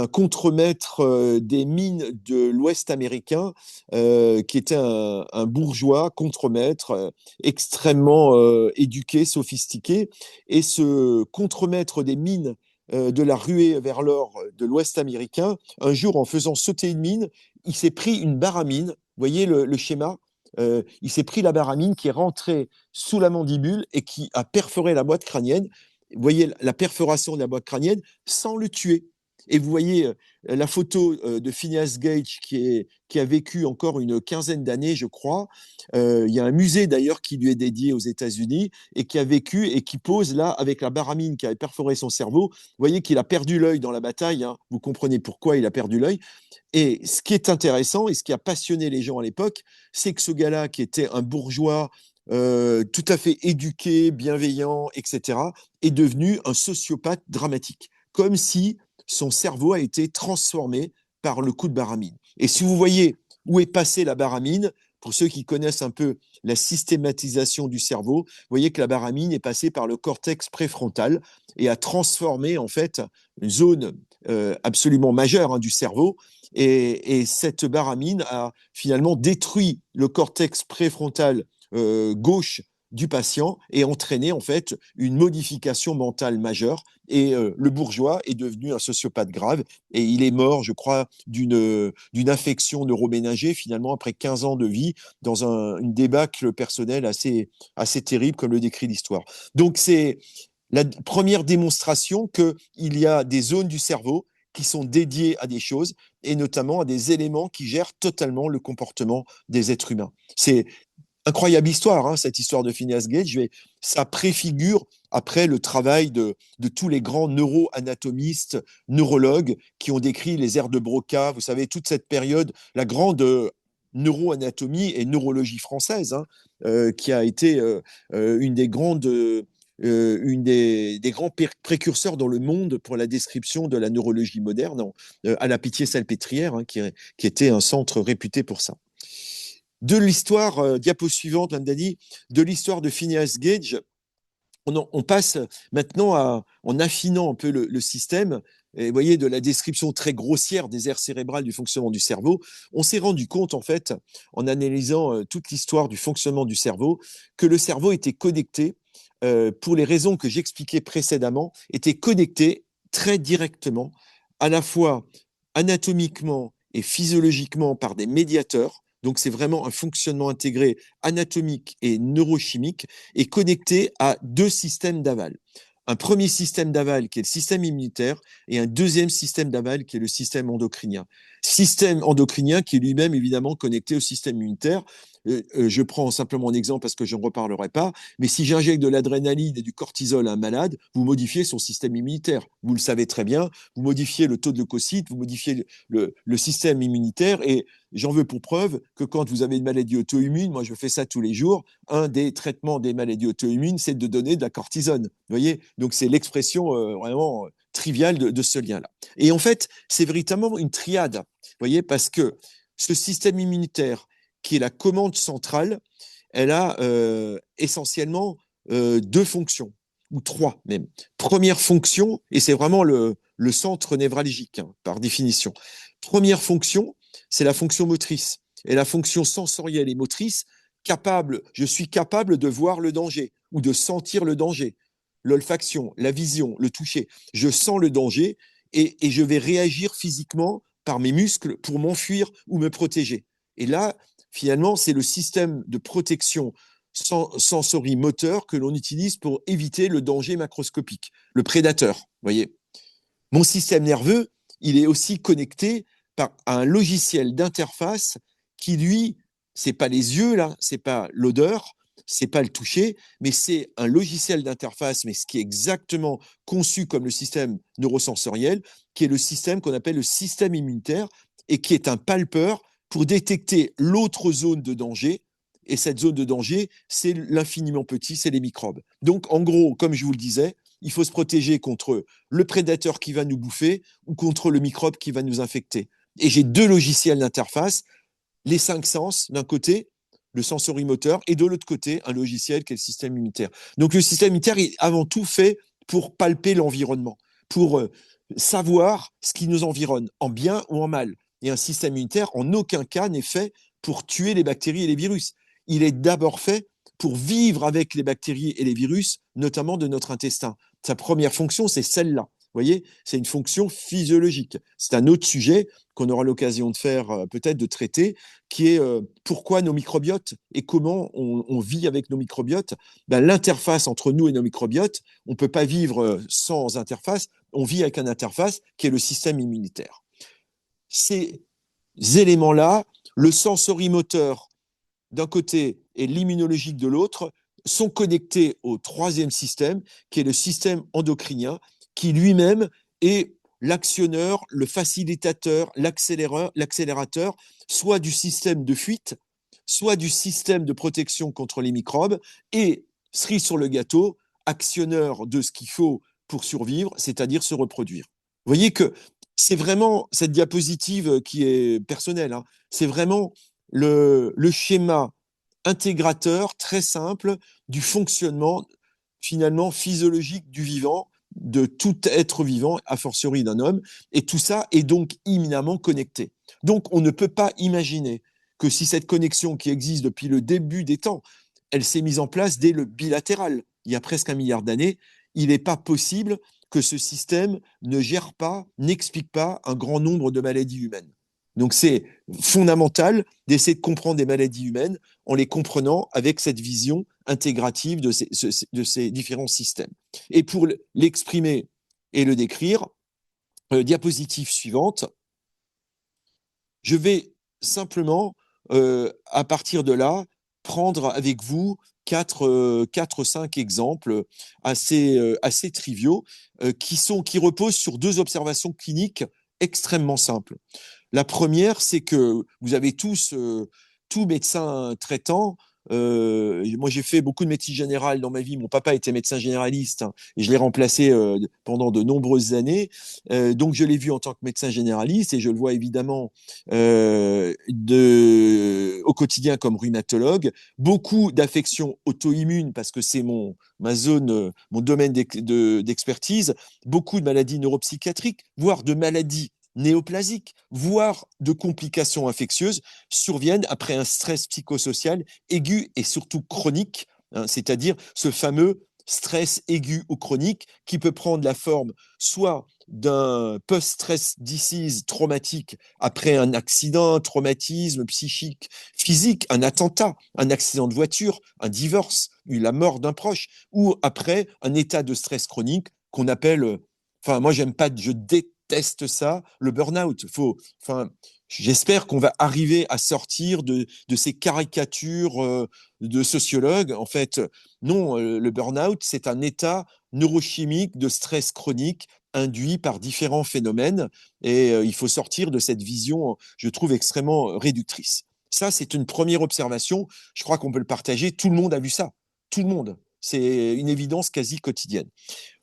contremaître des mines de l'Ouest américain, qui était un bourgeois contremaître extrêmement éduqué, sophistiqué. Et ce contremaître des mines de la ruée vers l'or de l'Ouest américain, un jour, en faisant sauter une mine, il s'est pris une baramine. Vous voyez le schéma. Il s'est pris la baramine qui est rentrée sous la mandibule et qui a perforé la boîte crânienne. Vous voyez la perforation de la boîte crânienne sans le tuer. Et vous voyez la photo de Phineas Gage qui a vécu encore une quinzaine d'années, je crois. Il y a un musée d'ailleurs qui lui est dédié aux États-Unis et qui a vécu et qui pose là avec la baramine qui avait perforé son cerveau. Vous voyez qu'il a perdu l'œil dans la bataille. Hein. Vous comprenez pourquoi il a perdu l'œil. Et ce qui est intéressant et ce qui a passionné les gens à l'époque, c'est que ce gars-là, qui était un bourgeois tout à fait éduqué, bienveillant, etc., est devenu un sociopathe dramatique. Comme si son cerveau a été transformé par le coup de baramine. Et si vous voyez où est passée la baramine, pour ceux qui connaissent un peu la systématisation du cerveau, vous voyez que la baramine est passée par le cortex préfrontal et a transformé en fait une zone absolument majeure du cerveau. Et cette baramine a finalement détruit le cortex préfrontal gauche du patient et entraîné en fait une modification mentale majeure. Et le bourgeois est devenu un sociopathe grave et il est mort, je crois, d'une infection neuroménagée finalement après 15 ans de vie dans une débâcle personnelle assez terrible comme le décrit l'histoire. Donc c'est la première démonstration qu'il y a des zones du cerveau qui sont dédiées à des choses et notamment à des éléments qui gèrent totalement le comportement des êtres humains. C'est incroyable histoire, hein, cette histoire de Phineas Gage. Ça préfigure après le travail de tous les grands neuroanatomistes, neurologues qui ont décrit les aires de Broca. Vous savez, toute cette période, la grande neuroanatomie et neurologie française, hein, qui a été une des grandes des grands précurseurs dans le monde pour la description de la neurologie moderne, à la Pitié-Salpêtrière, hein, qui était un centre réputé pour ça. De l'histoire, diapo suivante, Landani, de l'histoire de Phineas Gage, on passe maintenant en affinant un peu le système, et vous voyez, de la description très grossière des aires cérébrales du fonctionnement du cerveau, on s'est rendu compte, en fait, en analysant toute l'histoire du fonctionnement du cerveau, que le cerveau était connecté, pour les raisons que j'expliquais précédemment, était connecté très directement, à la fois anatomiquement et physiologiquement par des médiateurs. Donc, c'est vraiment un fonctionnement intégré anatomique et neurochimique et connecté à deux systèmes d'aval. Un premier système d'aval qui est le système immunitaire et un deuxième système d'aval qui est le système endocrinien. Système endocrinien qui est lui-même évidemment connecté au système immunitaire. Je prends simplement un exemple parce que je ne reparlerai pas, mais si j'injecte de l'adrénaline et du cortisol à un malade, vous modifiez son système immunitaire. Vous le savez très bien, vous modifiez le taux de leucocytes, vous modifiez le système immunitaire et j'en veux pour preuve que quand vous avez une maladie auto-immune, moi je fais ça tous les jours, un des traitements des maladies auto-immunes, c'est de donner de la cortisone. Vous voyez, donc c'est l'expression vraiment triviale de ce lien-là. Et en fait, c'est véritablement une triade, vous voyez, parce que ce système immunitaire, qui est la commande centrale, elle a essentiellement deux fonctions, ou trois même. Première fonction, et c'est vraiment le centre névralgique, hein, par définition. Première fonction, c'est la fonction motrice. Et la fonction sensorielle et motrice, je suis capable de voir le danger ou de sentir le danger. L'olfaction, la vision, le toucher. Je sens le danger et je vais réagir physiquement par mes muscles pour m'enfuir ou me protéger. Et là, finalement, c'est le système de protection sensorimoteur que l'on utilise pour éviter le danger macroscopique, le prédateur. Voyez. Mon système nerveux, il est aussi connecté à un logiciel d'interface qui, lui, c'est pas les yeux, là, c'est pas l'odeur, c'est pas le toucher, mais c'est un logiciel d'interface, mais ce qui est exactement conçu comme le système neurosensoriel, qui est le système qu'on appelle le système immunitaire et qui est un palpeur pour détecter l'autre zone de danger Et cette zone de danger, c'est l'infiniment petit, c'est les microbes. Donc, en gros, comme je vous le disais, il faut se protéger contre le prédateur qui va nous bouffer ou contre le microbe qui va nous infecter. Et j'ai deux logiciels d'interface, les cinq sens d'un côté, le sensorimoteur, et de l'autre côté, un logiciel qui est le système immunitaire. Donc le système immunitaire est avant tout fait pour palper l'environnement, pour savoir ce qui nous environne, en bien ou en mal. Et un système immunitaire, en aucun cas, n'est fait pour tuer les bactéries et les virus. Il est d'abord fait pour vivre avec les bactéries et les virus, notamment de notre intestin. Sa première fonction, c'est celle-là. Vous voyez, c'est une fonction physiologique. C'est un autre sujet qu'on aura l'occasion de faire, peut-être de traiter, qui est pourquoi nos microbiotes et comment on vit avec nos microbiotes. Ben, l'interface entre nous et nos microbiotes, on ne peut pas vivre sans interface, on vit avec une interface qui est le système immunitaire. Ces éléments-là, le sensorimoteur d'un côté et l'immunologique de l'autre, sont connectés au troisième système, qui est le système endocrinien, qui lui-même est l'actionneur, le facilitateur, l'accélérateur, soit du système de fuite, soit du système de protection contre les microbes, et, cerise sur le gâteau, actionneur de ce qu'il faut pour survivre, c'est-à-dire se reproduire. Vous voyez que c'est vraiment cette diapositive qui est personnelle, hein, c'est vraiment le schéma intégrateur très simple du fonctionnement finalement physiologique du vivant, de tout être vivant, a fortiori d'un homme, et tout ça est donc imminemment connecté. Donc on ne peut pas imaginer que si cette connexion qui existe depuis le début des temps, elle s'est mise en place dès le bilatéral, il y a presque 1 milliard d'années, il n'est pas possible que ce système ne gère pas, n'explique pas un grand nombre de maladies humaines. Donc c'est fondamental d'essayer de comprendre des maladies humaines en les comprenant avec cette vision intégrative de ces différents systèmes. Et pour l'exprimer et le décrire, diapositive suivante, je vais simplement, à partir de là, prendre avec vous 4-5 exemples assez triviaux qui reposent sur deux observations cliniques extrêmement simples. La première, c'est que vous avez tout médecin traitant. Moi, j'ai fait beaucoup de médecine générale dans ma vie. Mon papa était médecin généraliste, hein, et je l'ai remplacé pendant de nombreuses années. Donc, je l'ai vu en tant que médecin généraliste et je le vois évidemment au quotidien comme rhumatologue. Beaucoup d'affections auto-immunes parce que c'est ma zone, mon domaine d'expertise. Beaucoup de maladies neuropsychiatriques, voire de maladies néoplasiques, voire de complications infectieuses, surviennent après un stress psychosocial aigu et surtout chronique, hein, c'est-à-dire ce fameux stress aigu ou chronique qui peut prendre la forme soit d'un post-stress disease traumatique après un accident, un traumatisme psychique, physique, un attentat, un accident de voiture, un divorce, la mort d'un proche, ou après un état de stress chronique qu'on appelle, enfin moi je déteste ça, le burn-out. J'espère qu'on va arriver à sortir de ces caricatures de sociologues. En fait, non, le burn-out, c'est un état neurochimique de stress chronique induit par différents phénomènes et il faut sortir de cette vision, je trouve, extrêmement réductrice. Ça, c'est une première observation. Je crois qu'on peut le partager. Tout le monde a vu ça. Tout le monde. C'est une évidence quasi quotidienne.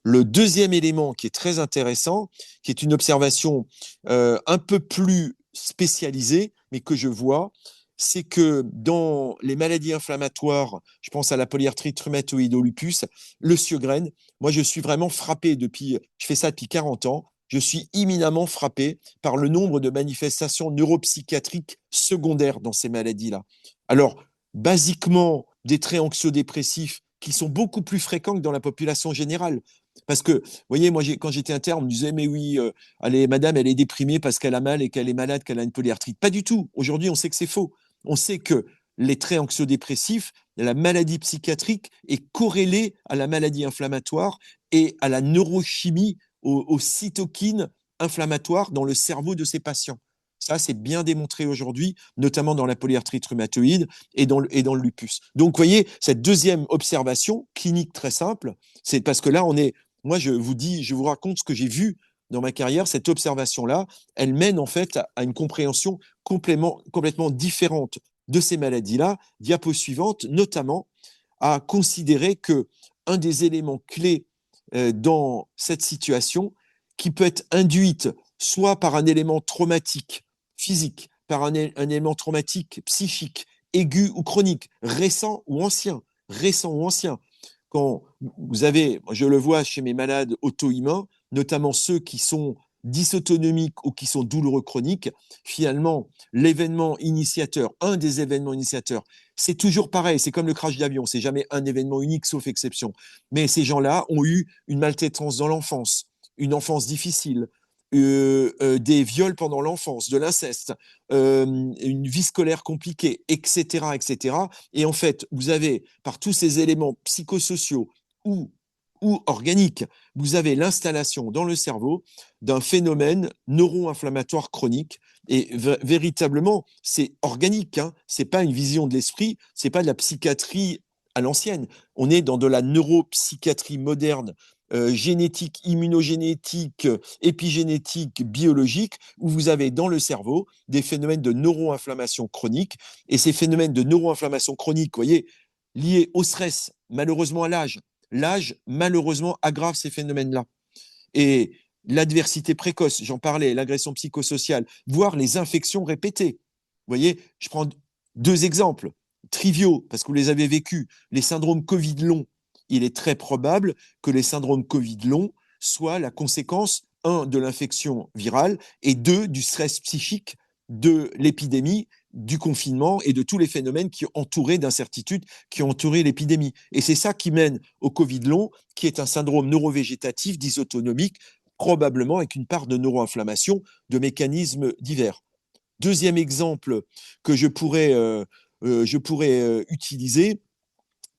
Le deuxième élément qui est très intéressant, qui est une observation un peu plus spécialisée, mais que je vois, c'est que dans les maladies inflammatoires, je pense à la polyarthrite rhumatoïde, au lupus, le Sjögren, moi je suis vraiment frappé je fais ça depuis 40 ans, je suis imminemment frappé par le nombre de manifestations neuropsychiatriques secondaires dans ces maladies-là. Alors, basiquement, des traits anxio-dépressifs qui sont beaucoup plus fréquents que dans la population générale. Parce que, vous voyez, moi, quand j'étais interne, on me disait, mais oui, madame, elle est déprimée parce qu'elle a mal et qu'elle est malade, qu'elle a une polyarthrite. Pas du tout. Aujourd'hui, on sait que c'est faux. On sait que les traits anxio-dépressifs, la maladie psychiatrique est corrélée à la maladie inflammatoire et à la neurochimie, aux cytokines inflammatoires dans le cerveau de ces patients. Ça, c'est bien démontré aujourd'hui, notamment dans la polyarthrite rhumatoïde et dans le lupus. Donc, vous voyez, cette deuxième observation clinique très simple, c'est parce que là, moi, je vous raconte ce que j'ai vu dans ma carrière. Cette observation-là, elle mène en fait à une compréhension complètement différente de ces maladies-là, diapo suivante, notamment, a considéré que un des éléments clés dans cette situation, qui peut être induite soit par un élément traumatique physique, par un élément traumatique psychique, aigu ou chronique, récent ou ancien. Quand vous avez, je le vois chez mes malades auto-immuns, notamment ceux qui sont dysautonomiques ou qui sont douloureux chroniques, finalement, l'événement initiateur, un des événements initiateurs, c'est toujours pareil, c'est comme le crash d'avion, c'est jamais un événement unique sauf exception. Mais ces gens-là ont eu une maltraitance dans l'enfance, une enfance difficile, des viols pendant l'enfance, de l'inceste, une vie scolaire compliquée, etc., etc. Et en fait, vous avez, par tous ces éléments psychosociaux ou, ou organiques, vous avez l'installation dans le cerveau d'un phénomène neuro-inflammatoire chronique. Et véritablement, c'est organique, hein, c'est pas une vision de l'esprit, c'est pas de la psychiatrie à l'ancienne. On est dans de la neuropsychiatrie moderne, génétique, immunogénétique, épigénétique, biologique, où vous avez dans le cerveau des phénomènes de neuroinflammation chronique. Et ces phénomènes de neuroinflammation chronique, vous voyez, liés au stress, malheureusement à l'âge. L'âge, malheureusement, aggrave ces phénomènes-là. Et l'adversité précoce, j'en parlais, l'agression psychosociale, voire les infections répétées. Vous voyez, je prends deux exemples triviaux, parce que vous les avez vécus. Les syndromes Covid longs, il est très probable que les syndromes Covid longs soient la conséquence, un, de l'infection virale, et deux, du stress psychique, de l'épidémie, du confinement et de tous les phénomènes qui ont entouré d'incertitudes, qui ont entouré l'épidémie. Et c'est ça qui mène au Covid long, qui est un syndrome neurovégétatif dysautonomique, probablement avec une part de neuroinflammation, de mécanismes divers. Deuxième exemple que je pourrais utiliser,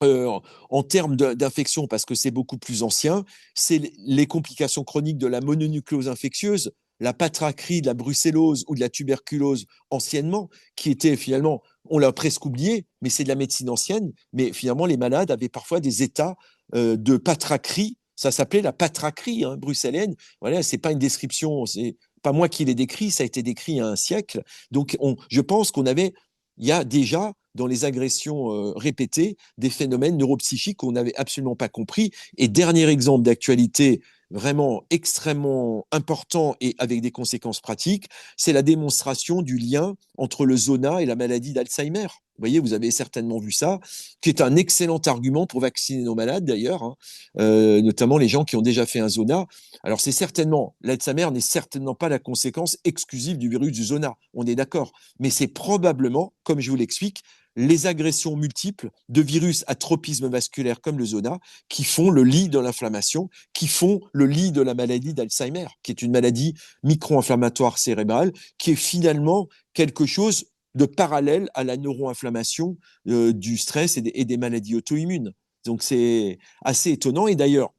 en termes d'infection, parce que c'est beaucoup plus ancien, c'est les complications chroniques de la mononucléose infectieuse, la patracrie, de la brucellose ou de la tuberculose anciennement, qui était finalement, on l'a presque oublié, mais c'est de la médecine ancienne, mais finalement les malades avaient parfois des états de patracrie, ça s'appelait la patracrie hein, bruxellienne, voilà, c'est pas une description, c'est pas moi qui l'ai décrit, ça a été décrit il y a un siècle, donc je pense qu'on avait, il y a déjà dans les agressions répétées des phénomènes neuropsychiques qu'on n'avait absolument pas compris. Et dernier exemple d'actualité vraiment extrêmement important et avec des conséquences pratiques, c'est la démonstration du lien entre le zona et la maladie d'Alzheimer. Vous voyez, vous avez certainement vu ça, qui est un excellent argument pour vacciner nos malades d'ailleurs, hein, notamment les gens qui ont déjà fait un zona. Alors c'est certainement, l'Alzheimer n'est certainement pas la conséquence exclusive du virus du zona, on est d'accord, mais c'est probablement, comme je vous l'explique, les agressions multiples de virus à tropisme vasculaire comme le zona qui font le lit de l'inflammation, qui font le lit de la maladie d'Alzheimer, qui est une maladie micro-inflammatoire cérébrale, qui est finalement quelque chose de parallèle à la neuroinflammation du stress et des maladies auto-immunes. Donc c'est assez étonnant. Et d'ailleurs,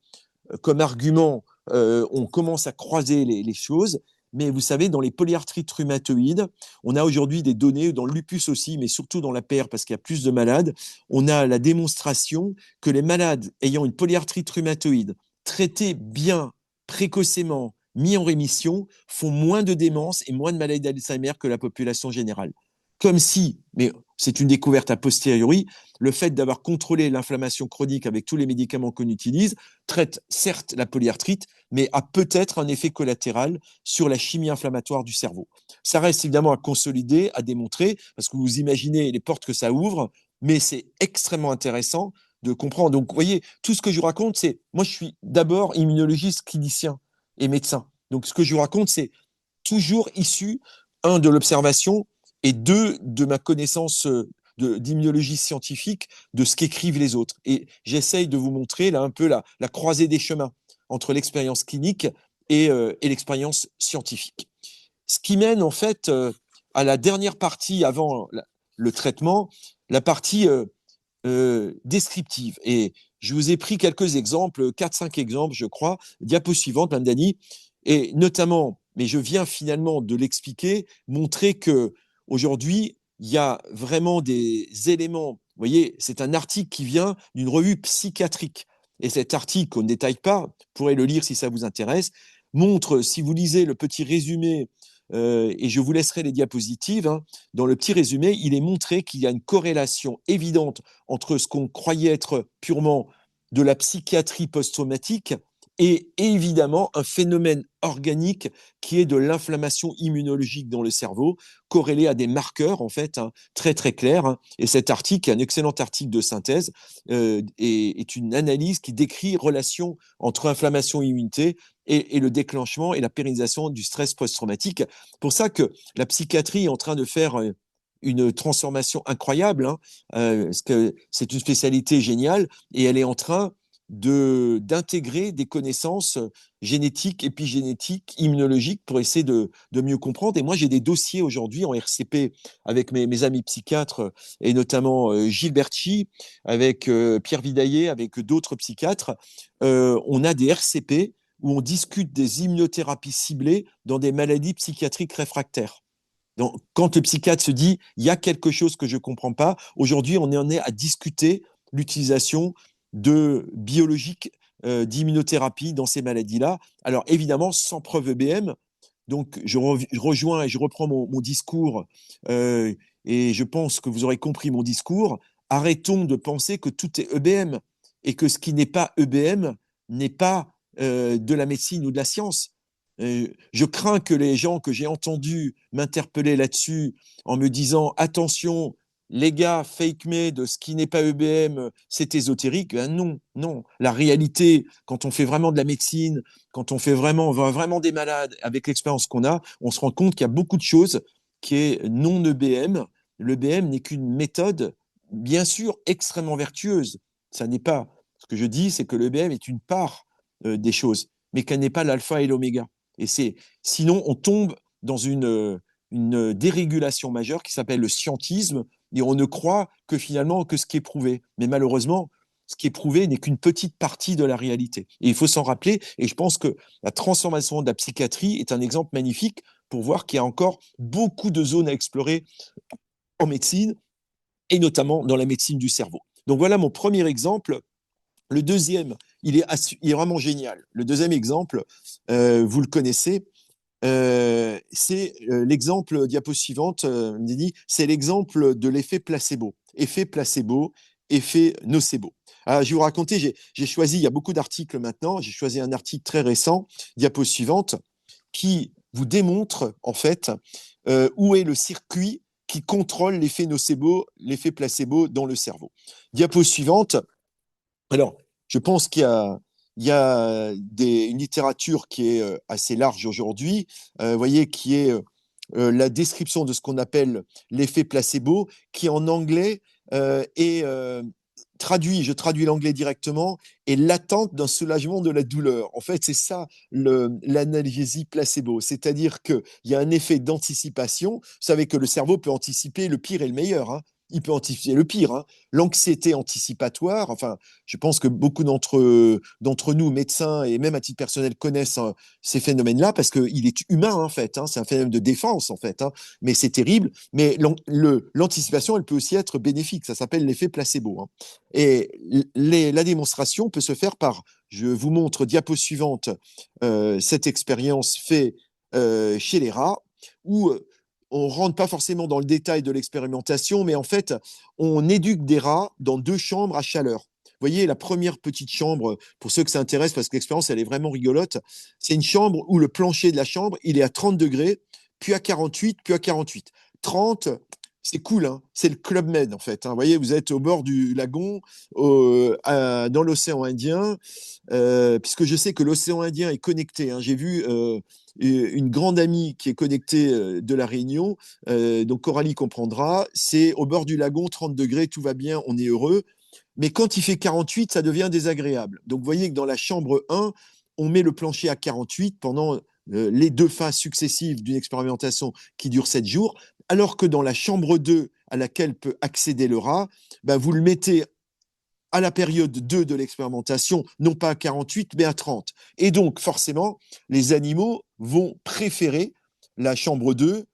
comme argument, on commence à croiser les choses. Mais vous savez, dans les polyarthrites rhumatoïdes, on a aujourd'hui des données, dans le lupus aussi, mais surtout dans la PR, parce qu'il y a plus de malades, on a la démonstration que les malades ayant une polyarthrite rhumatoïde, traités bien, précocement, mis en rémission, font moins de démence et moins de maladies d'Alzheimer que la population générale. Comme si, mais c'est une découverte a posteriori, le fait d'avoir contrôlé l'inflammation chronique avec tous les médicaments qu'on utilise traite certes la polyarthrite, mais a peut-être un effet collatéral sur la chimie inflammatoire du cerveau. Ça reste évidemment à consolider, à démontrer, parce que vous imaginez les portes que ça ouvre, mais c'est extrêmement intéressant de comprendre. Donc, vous voyez, tout ce que je vous raconte, c'est, moi, je suis d'abord immunologiste, clinicien et médecin. Donc, ce que je vous raconte, c'est toujours issu, un, de l'observation, et deux, de ma connaissance d'immunologie scientifique, de ce qu'écrivent les autres. Et j'essaye de vous montrer là un peu la croisée des chemins entre l'expérience clinique et l'expérience scientifique. Ce qui mène en fait à la dernière partie avant le traitement, la partie descriptive. Et je vous ai pris quelques exemples, 4-5 exemples, je crois. Diapo suivante, Mme Dani. Et notamment, mais je viens finalement de l'expliquer, montrer que aujourd'hui, il y a vraiment des éléments. Vous voyez, c'est un article qui vient d'une revue psychiatrique. Et cet article, qu'on ne détaille pas, vous pourrez le lire si ça vous intéresse, montre, si vous lisez le petit résumé et je vous laisserai les diapositives, hein. Dans le petit résumé, il est montré qu'il y a une corrélation évidente entre ce qu'on croyait être purement de la psychiatrie post-traumatique et évidemment un phénomène organique qui est de l'inflammation immunologique dans le cerveau, corrélé à des marqueurs en fait, hein, très très clairs, hein. Et cet article, un excellent article de synthèse, est une analyse qui décrit relation entre inflammation et immunité et le déclenchement et la pérennisation du stress post-traumatique. Pour ça que la psychiatrie est en train de faire une transformation incroyable, hein, parce que c'est une spécialité géniale et elle est en train d'intégrer des connaissances génétiques, épigénétiques, immunologiques pour essayer de mieux comprendre. Et moi, j'ai des dossiers aujourd'hui en RCP avec mes amis psychiatres et notamment Gilles Bertschy, avec Pierre Vidaillet, avec d'autres psychiatres. On a des RCP où on discute des immunothérapies ciblées dans des maladies psychiatriques réfractaires. Donc, quand le psychiatre se dit il y a quelque chose que je ne comprends pas, aujourd'hui, on en est à discuter l'utilisation de biologiques d'immunothérapie dans ces maladies-là. Alors, évidemment, sans preuve EBM. Donc, je rejoins et je reprends mon discours et je pense que vous aurez compris mon discours. Arrêtons de penser que tout est EBM et que ce qui n'est pas EBM n'est pas de la médecine ou de la science. Je crains que les gens que j'ai entendus m'interpeller là-dessus en me disant attention, les gars, fake me de ce qui n'est pas EBM, c'est ésotérique. Ben non, non. La réalité, quand on fait vraiment de la médecine, quand on fait vraiment, on voit vraiment des malades avec l'expérience qu'on a, on se rend compte qu'il y a beaucoup de choses qui est non EBM. L'EBM n'est qu'une méthode, bien sûr, extrêmement vertueuse. Ça n'est pas. Ce que je dis, c'est que l'EBM est une part des choses, mais qu'elle n'est pas l'alpha et l'oméga. Et c'est, sinon, on tombe dans une dérégulation majeure qui s'appelle le scientisme, et on ne croit que finalement que ce qui est prouvé. Mais malheureusement, ce qui est prouvé n'est qu'une petite partie de la réalité. Et il faut s'en rappeler, et je pense que la transformation de la psychiatrie est un exemple magnifique pour voir qu'il y a encore beaucoup de zones à explorer en médecine, et notamment dans la médecine du cerveau. Donc voilà mon premier exemple. Le deuxième, il est vraiment génial. Le deuxième exemple, vous le connaissez, c'est l'exemple, diapo suivante, c'est l'exemple de l'effet placebo. Effet placebo, effet nocebo. Alors, je vais vous raconter, j'ai choisi, il y a beaucoup d'articles maintenant, j'ai choisi un article très récent, diapo suivante, qui vous démontre en fait où est le circuit qui contrôle l'effet nocebo, l'effet placebo dans le cerveau. Diapo suivante, alors, je pense il y a une littérature qui est assez large aujourd'hui, vous voyez, qui est la description de ce qu'on appelle l'effet placebo, qui en anglais est traduit, je traduis l'anglais directement, est l'attente d'un soulagement de la douleur. En fait, c'est ça l'analgésie placebo, c'est-à-dire qu'il y a un effet d'anticipation. Vous savez que le cerveau peut anticiper le pire et le meilleur, hein. Il peut anticiper le pire, hein. L'anxiété anticipatoire, enfin, je pense que beaucoup d'entre nous, médecins et même à titre personnel, connaissent hein, ces phénomènes-là parce qu'il est humain, en fait, hein. C'est un phénomène de défense, en fait, hein. Mais c'est terrible. Mais l'anticipation, elle peut aussi être bénéfique. Ça s'appelle l'effet placebo, hein. Et la démonstration peut se faire par, je vous montre, diapo suivante, cette expérience faite chez les rats, où on ne rentre pas forcément dans le détail de l'expérimentation, mais en fait, on éduque des rats dans deux chambres à chaleur. Vous voyez, la première petite chambre, pour ceux que ça intéresse, parce que l'expérience, elle est vraiment rigolote, c'est une chambre où le plancher de la chambre, il est à 30 degrés, puis à 48, puis à 48. 30, c'est cool, hein, c'est le Club Med, en fait, hein. Vous voyez, vous êtes au bord du lagon, dans l'océan Indien, puisque je sais que l'océan Indien est connecté, hein. J'ai vu une grande amie qui est connectée de la Réunion, donc Coralie comprendra, c'est au bord du lagon, 30 degrés, tout va bien, on est heureux. Mais quand il fait 48, ça devient désagréable. Donc vous voyez que dans la chambre 1, on met le plancher à 48 pendant les deux phases successives d'une expérimentation qui dure 7 jours, alors que dans la chambre 2 à laquelle peut accéder le rat, ben vous le mettez à la période 2 de l'expérimentation, non pas à 48, mais à 30. Et donc, forcément, les animaux vont préférer la chambre 2,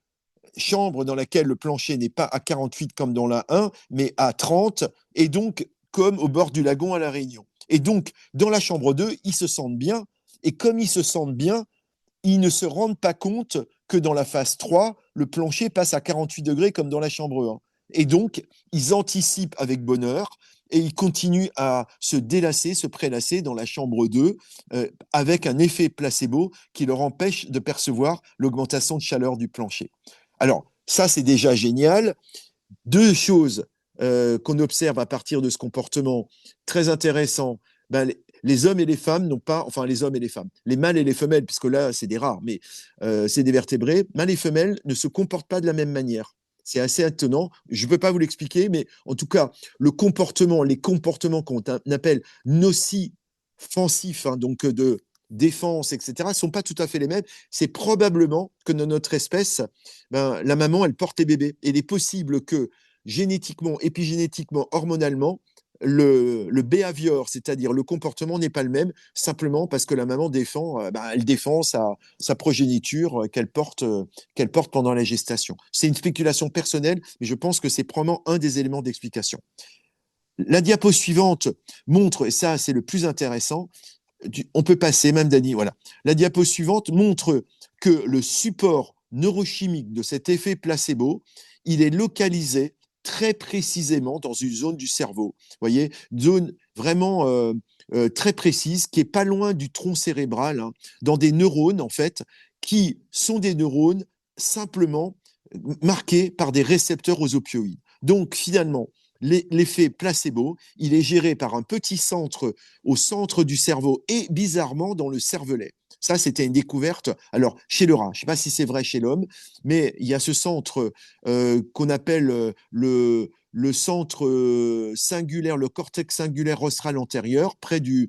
chambre dans laquelle le plancher n'est pas à 48 comme dans la 1, mais à 30, et donc comme au bord du lagon à La Réunion. Et donc, dans la chambre 2, ils se sentent bien, et comme ils se sentent bien, ils ne se rendent pas compte que dans la phase 3, le plancher passe à 48 degrés comme dans la chambre 1. Et donc, ils anticipent avec bonheur et ils continuent à se délasser, se prélasser dans la chambre 2 avec un effet placebo qui leur empêche de percevoir l'augmentation de chaleur du plancher. Alors, ça, c'est déjà génial. Deux choses qu'on observe à partir de ce comportement très intéressant. Ben, les hommes et les femmes n'ont pas, enfin les hommes et les femmes, les mâles et les femelles, puisque là c'est des rares, mais c'est des vertébrés, mâles et femelles ne se comportent pas de la même manière. C'est assez étonnant. Je ne peux pas vous l'expliquer, mais en tout cas, le comportement, les comportements qu'on appelle nocifensifs, hein, donc de défense, etc., ne sont pas tout à fait les mêmes. C'est probablement que dans notre espèce, ben, la maman, elle porte les bébés. Et il est possible que génétiquement, épigénétiquement, hormonalement, le behavior, c'est-à-dire le comportement n'est pas le même, simplement parce que la maman défend, elle défend sa progéniture qu'elle porte pendant la gestation. C'est une spéculation personnelle, mais je pense que c'est probablement un des éléments d'explication. La diapo suivante montre, et ça c'est le plus intéressant, on peut passer, même Dani, voilà. La diapo suivante montre que le support neurochimique de cet effet placebo, il est localisé très précisément dans une zone du cerveau. Vous voyez, une zone vraiment très précise qui est pas loin du tronc cérébral, hein, dans des neurones en fait, qui sont des neurones simplement marqués par des récepteurs aux opioïdes. Donc finalement, l'effet placebo, il est géré par un petit centre au centre du cerveau et bizarrement dans le cervelet. Ça, c'était une découverte. Alors, chez le rat, je ne sais pas si c'est vrai chez l'homme, mais il y a ce centre qu'on appelle le centre singulaire, le cortex singulaire rostral antérieur, près du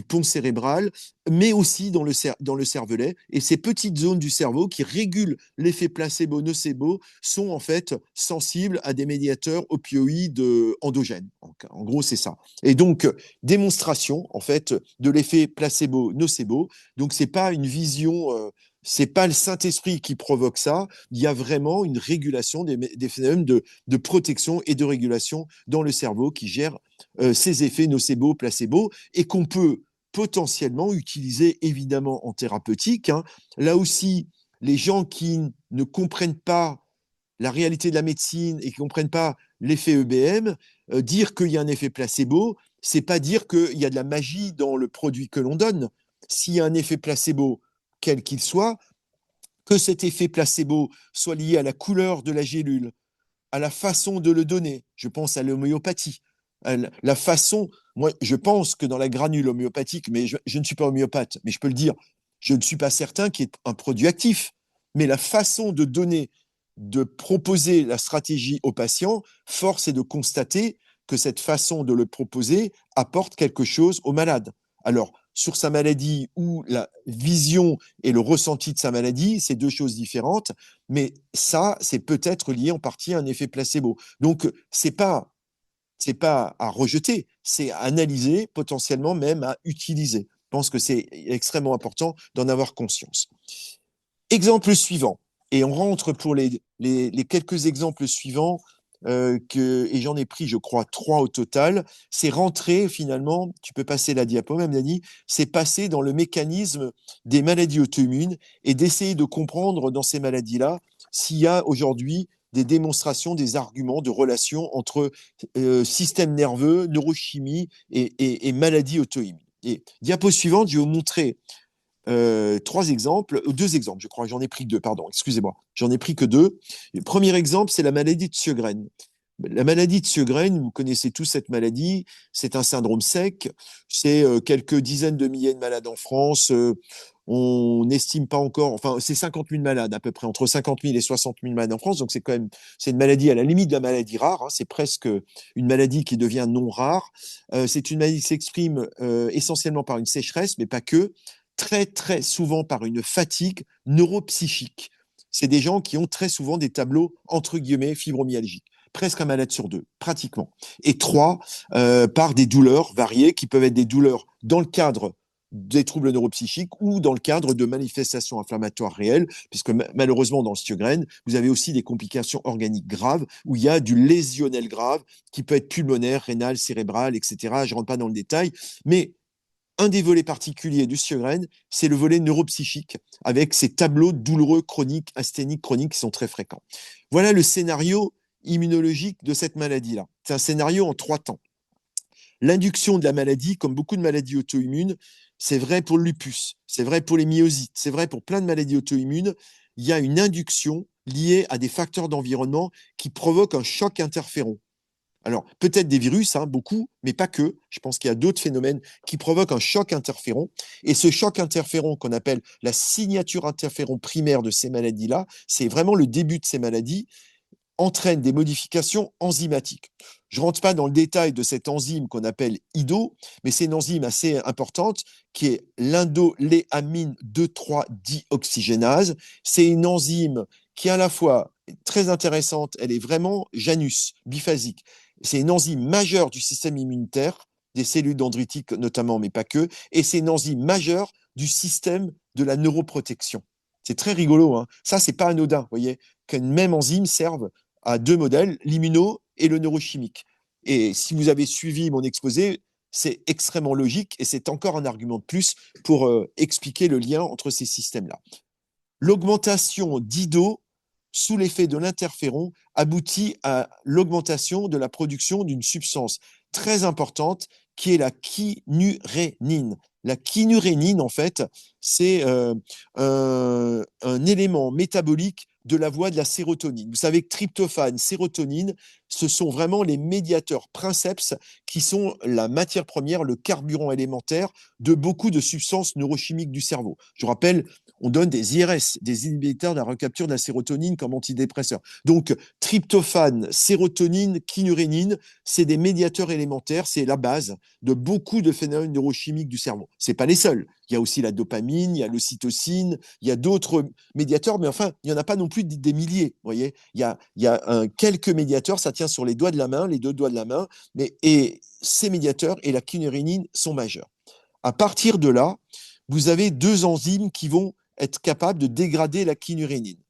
pont cérébral, mais aussi dans le cervelet. Et ces petites zones du cerveau qui régulent l'effet placebo-nocebo sont en fait sensibles à des médiateurs opioïdes endogènes. En gros, c'est ça. Et donc, démonstration en fait de l'effet placebo-nocebo. Donc, c'est pas une vision c'est pas le Saint-Esprit qui provoque ça, il y a vraiment une régulation des phénomènes de protection et de régulation dans le cerveau qui gère ces effets nocebo-placebo et qu'on peut potentiellement utiliser évidemment en thérapeutique, hein. Là aussi, les gens qui ne comprennent pas la réalité de la médecine et qui ne comprennent pas l'effet EBM, dire qu'il y a un effet placebo, c'est pas dire qu'il y a de la magie dans le produit que l'on donne. S'il y a un effet placebo, quel qu'il soit, que cet effet placebo soit lié à la couleur de la gélule, à la façon de le donner, je pense à l'homéopathie, la façon, moi je pense que dans la granule homéopathique, mais je ne suis pas homéopathe, mais je peux le dire, je ne suis pas certain qu'il y ait un produit actif, mais la façon de donner, de proposer la stratégie au patient, force est de constater que cette façon de le proposer apporte quelque chose au malade. Alors, sur sa maladie ou la vision et le ressenti de sa maladie, c'est deux choses différentes, mais ça, c'est peut-être lié en partie à un effet placebo. Donc, c'est pas à rejeter, c'est à analyser, potentiellement même à utiliser. Je pense que c'est extrêmement important d'en avoir conscience. Exemple suivant, et on rentre pour les quelques exemples suivants, et j'en ai pris, je crois, trois au total, c'est rentrer finalement, tu peux passer la diapo même, Dani, c'est passer dans le mécanisme des maladies auto-immunes et d'essayer de comprendre dans ces maladies-là s'il y a aujourd'hui des démonstrations, des arguments de relation entre système nerveux, neurochimie et maladies auto-immunes. Et diapo suivante, je vais vous montrer trois exemples, deux exemples, je crois, j'en ai pris que deux, pardon, excusez-moi, j'en ai pris que deux. Le premier exemple, c'est la maladie de Sjögren. La maladie de Sjögren, vous connaissez tous cette maladie, c'est un syndrome sec, c'est quelques dizaines de milliers de malades en France, on n'estime pas encore, enfin c'est 50 000 malades à peu près, entre 50 000 et 60 000 malades en France, donc c'est quand même, c'est une maladie à la limite de la maladie rare, hein, c'est presque une maladie qui devient non rare. C'est une maladie qui s'exprime essentiellement par une sécheresse, mais pas que, très très souvent par une fatigue neuropsychique. C'est des gens qui ont très souvent des tableaux entre guillemets fibromyalgiques, presque un malade sur deux, pratiquement. Et trois, par des douleurs variées qui peuvent être des douleurs dans le cadre des troubles neuropsychiques ou dans le cadre de manifestations inflammatoires réelles, puisque malheureusement dans le Sjögren, vous avez aussi des complications organiques graves où il y a du lésionnel grave qui peut être pulmonaire, rénal, cérébral, etc. Je ne rentre pas dans le détail, mais un des volets particuliers du Sjögren, c'est le volet neuropsychique, avec ces tableaux douloureux chroniques, asthéniques chroniques qui sont très fréquents. Voilà le scénario immunologique de cette maladie-là. C'est un scénario en 3 temps. L'induction de la maladie, comme beaucoup de maladies auto-immunes, c'est vrai pour le lupus, c'est vrai pour les myosites, c'est vrai pour plein de maladies auto-immunes. Il y a une induction liée à des facteurs d'environnement qui provoquent un choc interféron. Alors, peut-être des virus, hein, beaucoup, mais pas que. Je pense qu'il y a d'autres phénomènes qui provoquent un choc interféron. Et ce choc interféron qu'on appelle la signature interféron primaire de ces maladies-là, c'est vraiment le début de ces maladies, entraîne des modifications enzymatiques. Je ne rentre pas dans le détail de cette enzyme qu'on appelle IDO, mais c'est une enzyme assez importante qui est l'indoléamine 2,3-dioxygénase. C'est une enzyme qui est à la fois très intéressante, elle est vraiment Janus, biphasique. C'est une enzyme majeure du système immunitaire, des cellules dendritiques notamment, mais pas que, et c'est une enzyme majeure du système de la neuroprotection. C'est très rigolo, hein. Ça, c'est pas anodin, vous voyez, qu'une même enzyme serve à 2 modèles, l'immuno et le neurochimique. Et si vous avez suivi mon exposé, c'est extrêmement logique et c'est encore un argument de plus pour expliquer le lien entre ces systèmes-là. L'augmentation d'IDO sous l'effet de l'interféron aboutit à l'augmentation de la production d'une substance très importante qui est la kynurénine. La kynurénine, en fait, c'est un élément métabolique de la voie de la sérotonine. Vous savez que tryptophane, sérotonine, ce sont vraiment les médiateurs princeps qui sont la matière première, le carburant élémentaire de beaucoup de substances neurochimiques du cerveau. Je rappelle, on donne des IRS, des inhibiteurs de la recapture de la sérotonine comme antidépresseurs. Donc, tryptophane, sérotonine, kynurénine, c'est des médiateurs élémentaires, c'est la base de beaucoup de phénomènes neurochimiques du cerveau. Ce n'est pas les seuls. Il y a aussi la dopamine, il y a l'ocytocine, il y a d'autres médiateurs, mais enfin, il n'y en a pas non plus des milliers. Vous voyez, il y a quelques médiateurs, ça tient sur les doigts de la main, les 2 doigts de la main, et ces médiateurs et la kynurénine sont majeurs. À partir de là, vous avez 2 enzymes qui vont être capables de dégrader la kynurénine.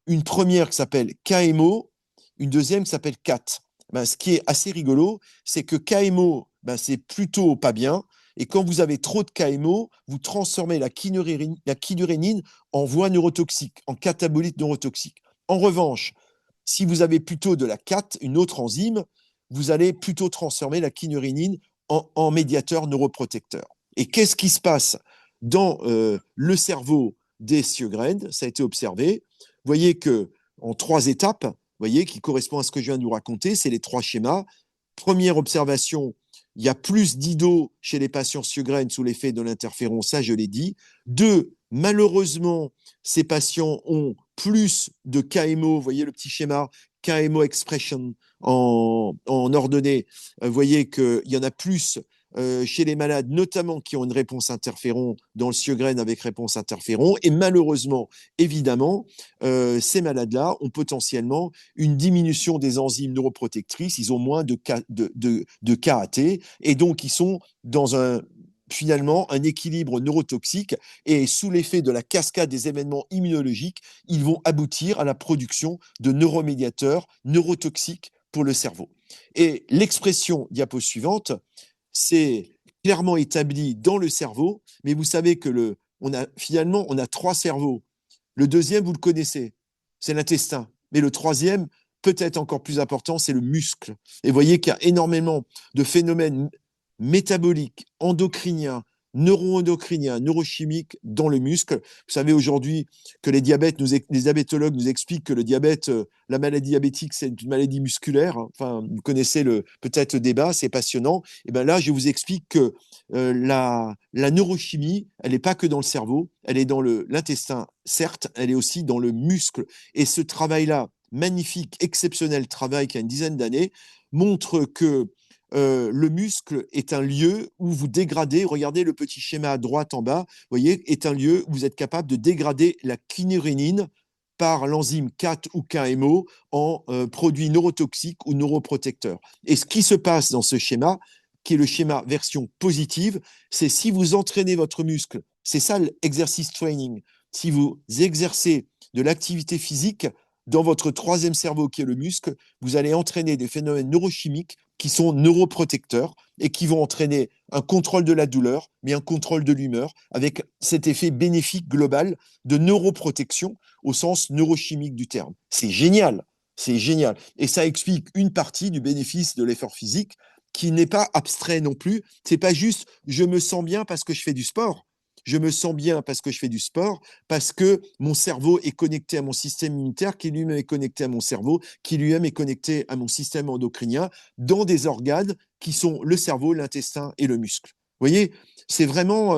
Une première qui s'appelle KMO, une deuxième qui s'appelle CAT. Ce qui est assez rigolo, c'est que KMO, c'est plutôt pas bien. Et quand vous avez trop de KMO, vous transformez la kynurénine en voie neurotoxique, en catabolite neurotoxique. En revanche, si vous avez plutôt de la CAT, une autre enzyme, vous allez plutôt transformer la kynurénine en médiateur neuroprotecteur. Et qu'est-ce qui se passe dans le cerveau des Sjögren? Ça a été observé. Vous voyez que en 3 étapes, vous voyez, qui correspond à ce que je viens de vous raconter, c'est les 3 schémas. Première observation, il y a plus d'IDO chez les patients Sjögren sous l'effet de l'interféron, ça je l'ai dit. 2, malheureusement, ces patients ont plus de KMO, vous voyez le petit schéma, KMO expression en ordonnée. Vous voyez qu'il y en a plus chez les malades, notamment qui ont une réponse interféron dans le Sjögren avec réponse interféron. Et malheureusement, évidemment, ces malades-là ont potentiellement une diminution des enzymes neuroprotectrices. Ils ont moins de KAT et donc ils sont dans finalement un équilibre neurotoxique et sous l'effet de la cascade des événements immunologiques, ils vont aboutir à la production de neuromédiateurs neurotoxiques pour le cerveau. Et l'expression diapo suivante, c'est clairement établi dans le cerveau, mais vous savez que finalement, on a 3 cerveaux. Le deuxième, vous le connaissez, c'est l'intestin. Mais le troisième, peut-être encore plus important, c'est le muscle. Et vous voyez qu'il y a énormément de phénomènes métaboliques, endocriniens, neuroendocriniens, neurochimiques dans le muscle. Vous savez aujourd'hui que les diabétologues nous expliquent que le diabète, la maladie diabétique, c'est une maladie musculaire. Enfin, vous connaissez peut-être le débat, c'est passionnant. Et bien là, je vous explique que la neurochimie, elle n'est pas que dans le cerveau, elle est dans l'intestin, certes, elle est aussi dans le muscle. Et ce travail-là, magnifique, exceptionnel travail qui a une dizaine d'années, montre que le muscle est un lieu où vous dégradez, regardez le petit schéma à droite en bas, vous voyez, est un lieu où vous êtes capable de dégrader la kynurénine par l'enzyme CAT ou KMO en produits neurotoxiques ou neuroprotecteurs. Et ce qui se passe dans ce schéma, qui est le schéma version positive, c'est si vous entraînez votre muscle, c'est ça l'exercice training, si vous exercez de l'activité physique dans votre 3e cerveau qui est le muscle, vous allez entraîner des phénomènes neurochimiques qui sont neuroprotecteurs et qui vont entraîner un contrôle de la douleur, mais un contrôle de l'humeur, avec cet effet bénéfique global de neuroprotection au sens neurochimique du terme. C'est génial, c'est génial. Et ça explique une partie du bénéfice de l'effort physique qui n'est pas abstrait non plus. C'est pas juste je me sens bien parce que je fais du sport. Je me sens bien parce que je fais du sport, parce que mon cerveau est connecté à mon système immunitaire, qui lui-même est connecté à mon cerveau, qui lui-même est connecté à mon système endocrinien, dans des organes qui sont le cerveau, l'intestin et le muscle. Vous voyez, c'est vraiment...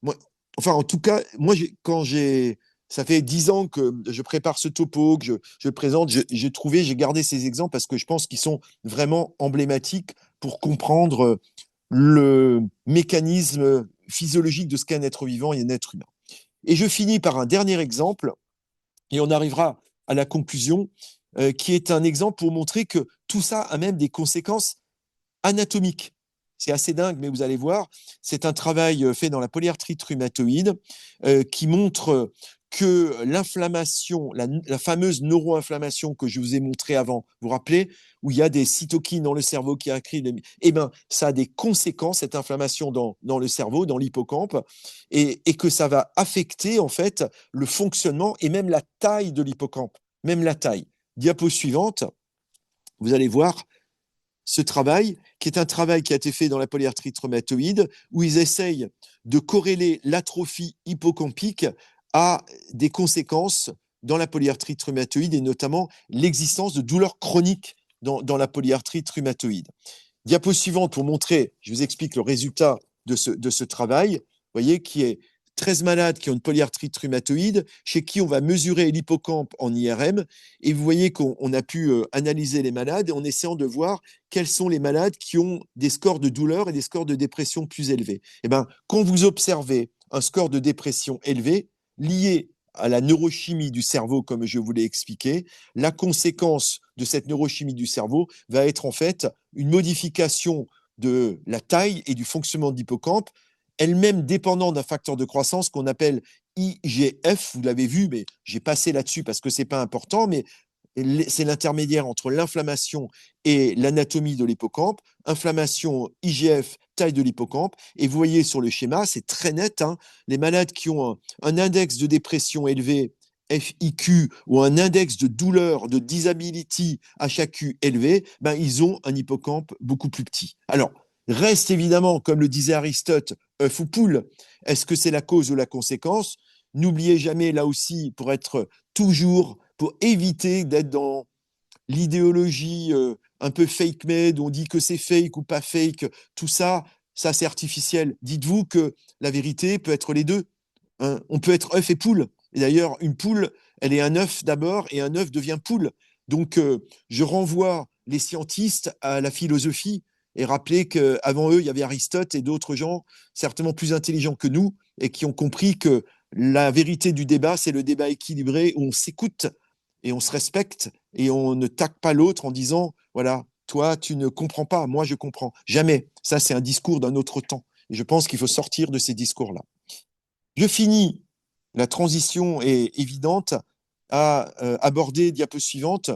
moi, enfin, en tout cas, moi, quand j'ai... Ça fait 10 ans que je prépare ce topo, que je présente, j'ai gardé ces exemples parce que je pense qu'ils sont vraiment emblématiques pour comprendre le mécanisme physiologique de ce qu'est un être vivant et un être humain. Et je finis par un dernier exemple, et on arrivera à la conclusion, qui est un exemple pour montrer que tout ça a même des conséquences anatomiques. C'est assez dingue, mais vous allez voir, c'est un travail fait dans la polyarthrite rhumatoïde qui montre que l'inflammation, la fameuse neuroinflammation que je vous ai montrée avant, vous vous rappelez, où il y a des cytokines dans le cerveau qui accrètent, eh ben, ça a des conséquences, cette inflammation dans le cerveau, dans l'hippocampe, et que ça va affecter en fait le fonctionnement et même la taille de l'hippocampe, même la taille. Diapo suivante, vous allez voir ce travail, qui est un travail qui a été fait dans la polyarthrite rhumatoïde, où ils essayent de corréler l'atrophie hippocampique à des conséquences dans la polyarthrite rhumatoïde et notamment l'existence de douleurs chroniques dans la polyarthrite rhumatoïde. Diapo suivante pour montrer, je vous explique le résultat de ce travail, vous voyez, qui est 13 malades qui ont une polyarthrite rhumatoïde, chez qui on va mesurer l'hippocampe en IRM, et vous voyez qu'on a pu analyser les malades en essayant de voir quels sont les malades qui ont des scores de douleur et des scores de dépression plus élevés. Et ben, quand vous observez un score de dépression élevé, lié à la neurochimie du cerveau, comme je vous l'ai expliqué, la conséquence de cette neurochimie du cerveau va être en fait une modification de la taille et du fonctionnement de l'hippocampe, elle-même dépendant d'un facteur de croissance qu'on appelle IGF. Vous l'avez vu, mais j'ai passé là-dessus parce que c'est pas important, mais c'est l'intermédiaire entre l'inflammation et l'anatomie de l'hippocampe. Inflammation, IGF, taille de l'hippocampe. Et vous voyez sur le schéma, c'est très net, hein, les malades qui ont un index de dépression élevé, FIQ, ou un index de douleur, de disability, HAQ élevé, ben, ils ont un hippocampe beaucoup plus petit. Alors, reste évidemment, comme le disait Aristote, œuf ou poule. Est-ce que c'est la cause ou la conséquence? N'oubliez jamais, là aussi, pour éviter d'être dans l'idéologie un peu fake made, on dit que c'est fake ou pas fake, tout ça, ça c'est artificiel. Dites-vous que la vérité peut être les deux, hein. On peut être œuf et poule. Et d'ailleurs, une poule, elle est un œuf d'abord et un œuf devient poule. Donc, je renvoie les scientistes à la philosophie et rappeler qu'avant eux, il y avait Aristote et d'autres gens certainement plus intelligents que nous et qui ont compris que la vérité du débat, c'est le débat équilibré où on s'écoute et on se respecte et on ne taque pas l'autre en disant, voilà, toi, tu ne comprends pas, moi, je comprends. Jamais. Ça, c'est un discours d'un autre temps. Et je pense qu'il faut sortir de ces discours-là. Je finis, la transition est évidente, à aborder, diapo suivante,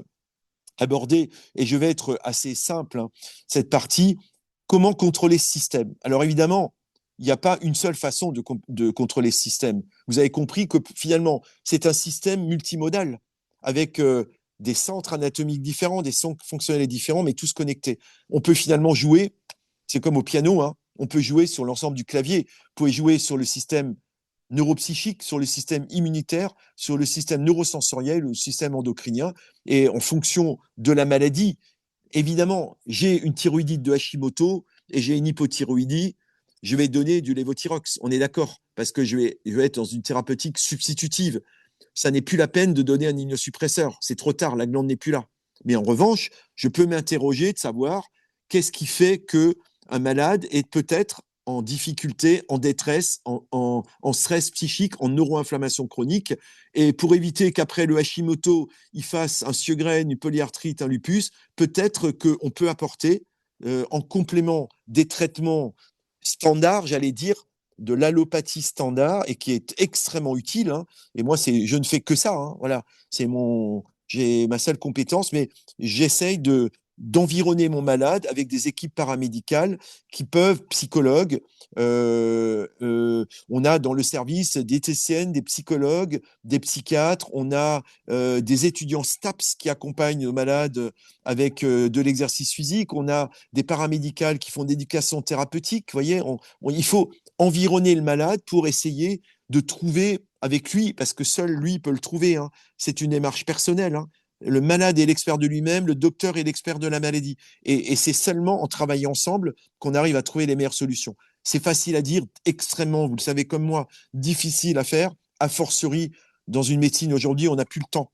aborder, et je vais être assez simple, hein, cette partie, comment contrôler ce système. Alors évidemment, il n'y a pas une seule façon de contrôler ce système. Vous avez compris que finalement, c'est un système multimodal, avec des centres anatomiques différents, des centres fonctionnels différents, mais tous connectés. On peut finalement jouer, c'est comme au piano, hein, on peut jouer sur l'ensemble du clavier. Vous pouvez jouer sur le système neuropsychique, sur le système immunitaire, sur le système neurosensoriel, le système endocrinien, et en fonction de la maladie. Évidemment, j'ai une thyroïdite de Hashimoto et j'ai une hypothyroïdie, je vais donner du lévothyrox, on est d'accord, parce que je vais être dans une thérapeutique substitutive. Ça n'est plus la peine de donner un immunosuppresseur, c'est trop tard, la glande n'est plus là. Mais en revanche, je peux m'interroger de savoir qu'est-ce qui fait que un malade est peut-être en difficulté, en détresse, en stress psychique, en neuroinflammation chronique. Et pour éviter qu'après le Hashimoto, il fasse un Sjögren, une polyarthrite, un lupus, peut-être qu'on peut apporter, en complément des traitements standards, j'allais dire, de l'allopathie standard, et qui est extrêmement utile, hein. Et moi, je ne fais que ça, hein, voilà. J'ai ma seule compétence, mais j'essaye d'environner mon malade avec des équipes paramédicales qui peuvent, psychologues, on a dans le service des TCN, des psychologues, des psychiatres, on a des étudiants STAPS qui accompagnent nos malades avec de l'exercice physique, on a des paramédicales qui font d'éducation thérapeutique. Vous voyez, il faut environner le malade pour essayer de trouver avec lui, parce que seul lui peut le trouver, hein. C'est une démarche personnelle, hein. Le malade est l'expert de lui-même, le docteur est l'expert de la maladie. Et c'est seulement en travaillant ensemble qu'on arrive à trouver les meilleures solutions. C'est facile à dire, extrêmement, vous le savez comme moi, difficile à faire. A fortiori, dans une médecine aujourd'hui, on n'a plus le temps.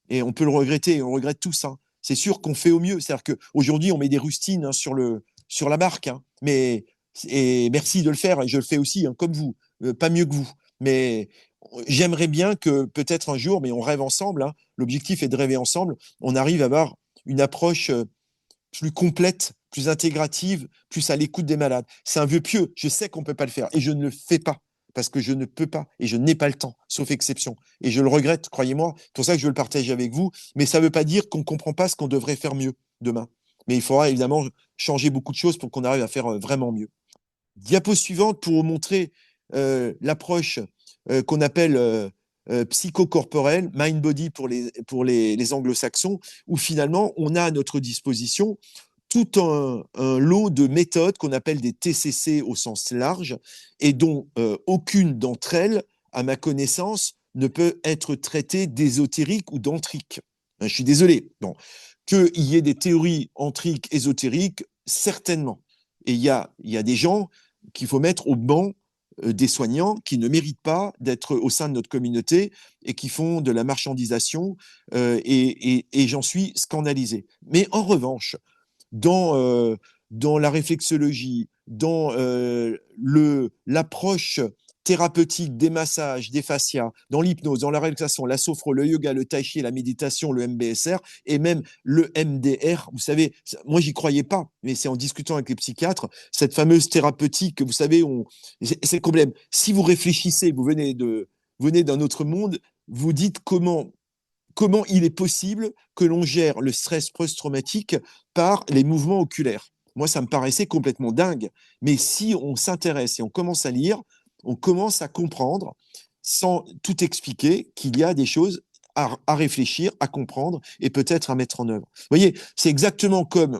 Et on peut le regretter, et on regrette tout ça. C'est sûr qu'on fait au mieux. C'est-à-dire qu'aujourd'hui, on met des rustines, hein, sur la marque. Hein. Et merci de le faire, et je le fais aussi, hein, comme vous. Pas mieux que vous. Mais j'aimerais bien que peut-être un jour, mais on rêve ensemble, hein, l'objectif est de rêver ensemble, on arrive à avoir une approche plus complète, plus intégrative, plus à l'écoute des malades. C'est un vœu pieux, je sais qu'on ne peut pas le faire et je ne le fais pas parce que je ne peux pas et je n'ai pas le temps, sauf exception. Et je le regrette, croyez-moi, c'est pour ça que je veux le partager avec vous, mais ça ne veut pas dire qu'on ne comprend pas ce qu'on devrait faire mieux demain. Mais il faudra évidemment changer beaucoup de choses pour qu'on arrive à faire vraiment mieux. Diapo suivante pour vous montrer l'approche qu'on appelle psychocorporelle, mind-body pour les anglo-saxons, où finalement on a à notre disposition tout un lot de méthodes qu'on appelle des TCC au sens large, et dont aucune d'entre elles, à ma connaissance, ne peut être traitée d'ésotérique ou d'antrique. Je suis désolé. Bon. Qu'il y ait des théories antriques, ésotériques, certainement. Et il y a des gens qu'il faut mettre au banc des soignants qui ne méritent pas d'être au sein de notre communauté et qui font de la marchandisation, et j'en suis scandalisé. Mais en revanche, dans la réflexologie, dans l'approche thérapeutique des massages, des fascias, dans l'hypnose, dans la relaxation, la sophro, le yoga, le tai chi, la méditation, le MBSR et même le MDR. Vous savez, moi, j'y croyais pas, mais c'est en discutant avec les psychiatres, cette fameuse thérapeutique, vous savez, c'est le problème. Si vous réfléchissez, vous venez d'un autre monde, vous dites comment il est possible que l'on gère le stress post-traumatique par les mouvements oculaires. Moi, ça me paraissait complètement dingue. Mais si on s'intéresse et on commence à lire, on commence à comprendre, sans tout expliquer, qu'il y a des choses à réfléchir, à comprendre et peut-être à mettre en œuvre. Vous voyez, c'est exactement comme,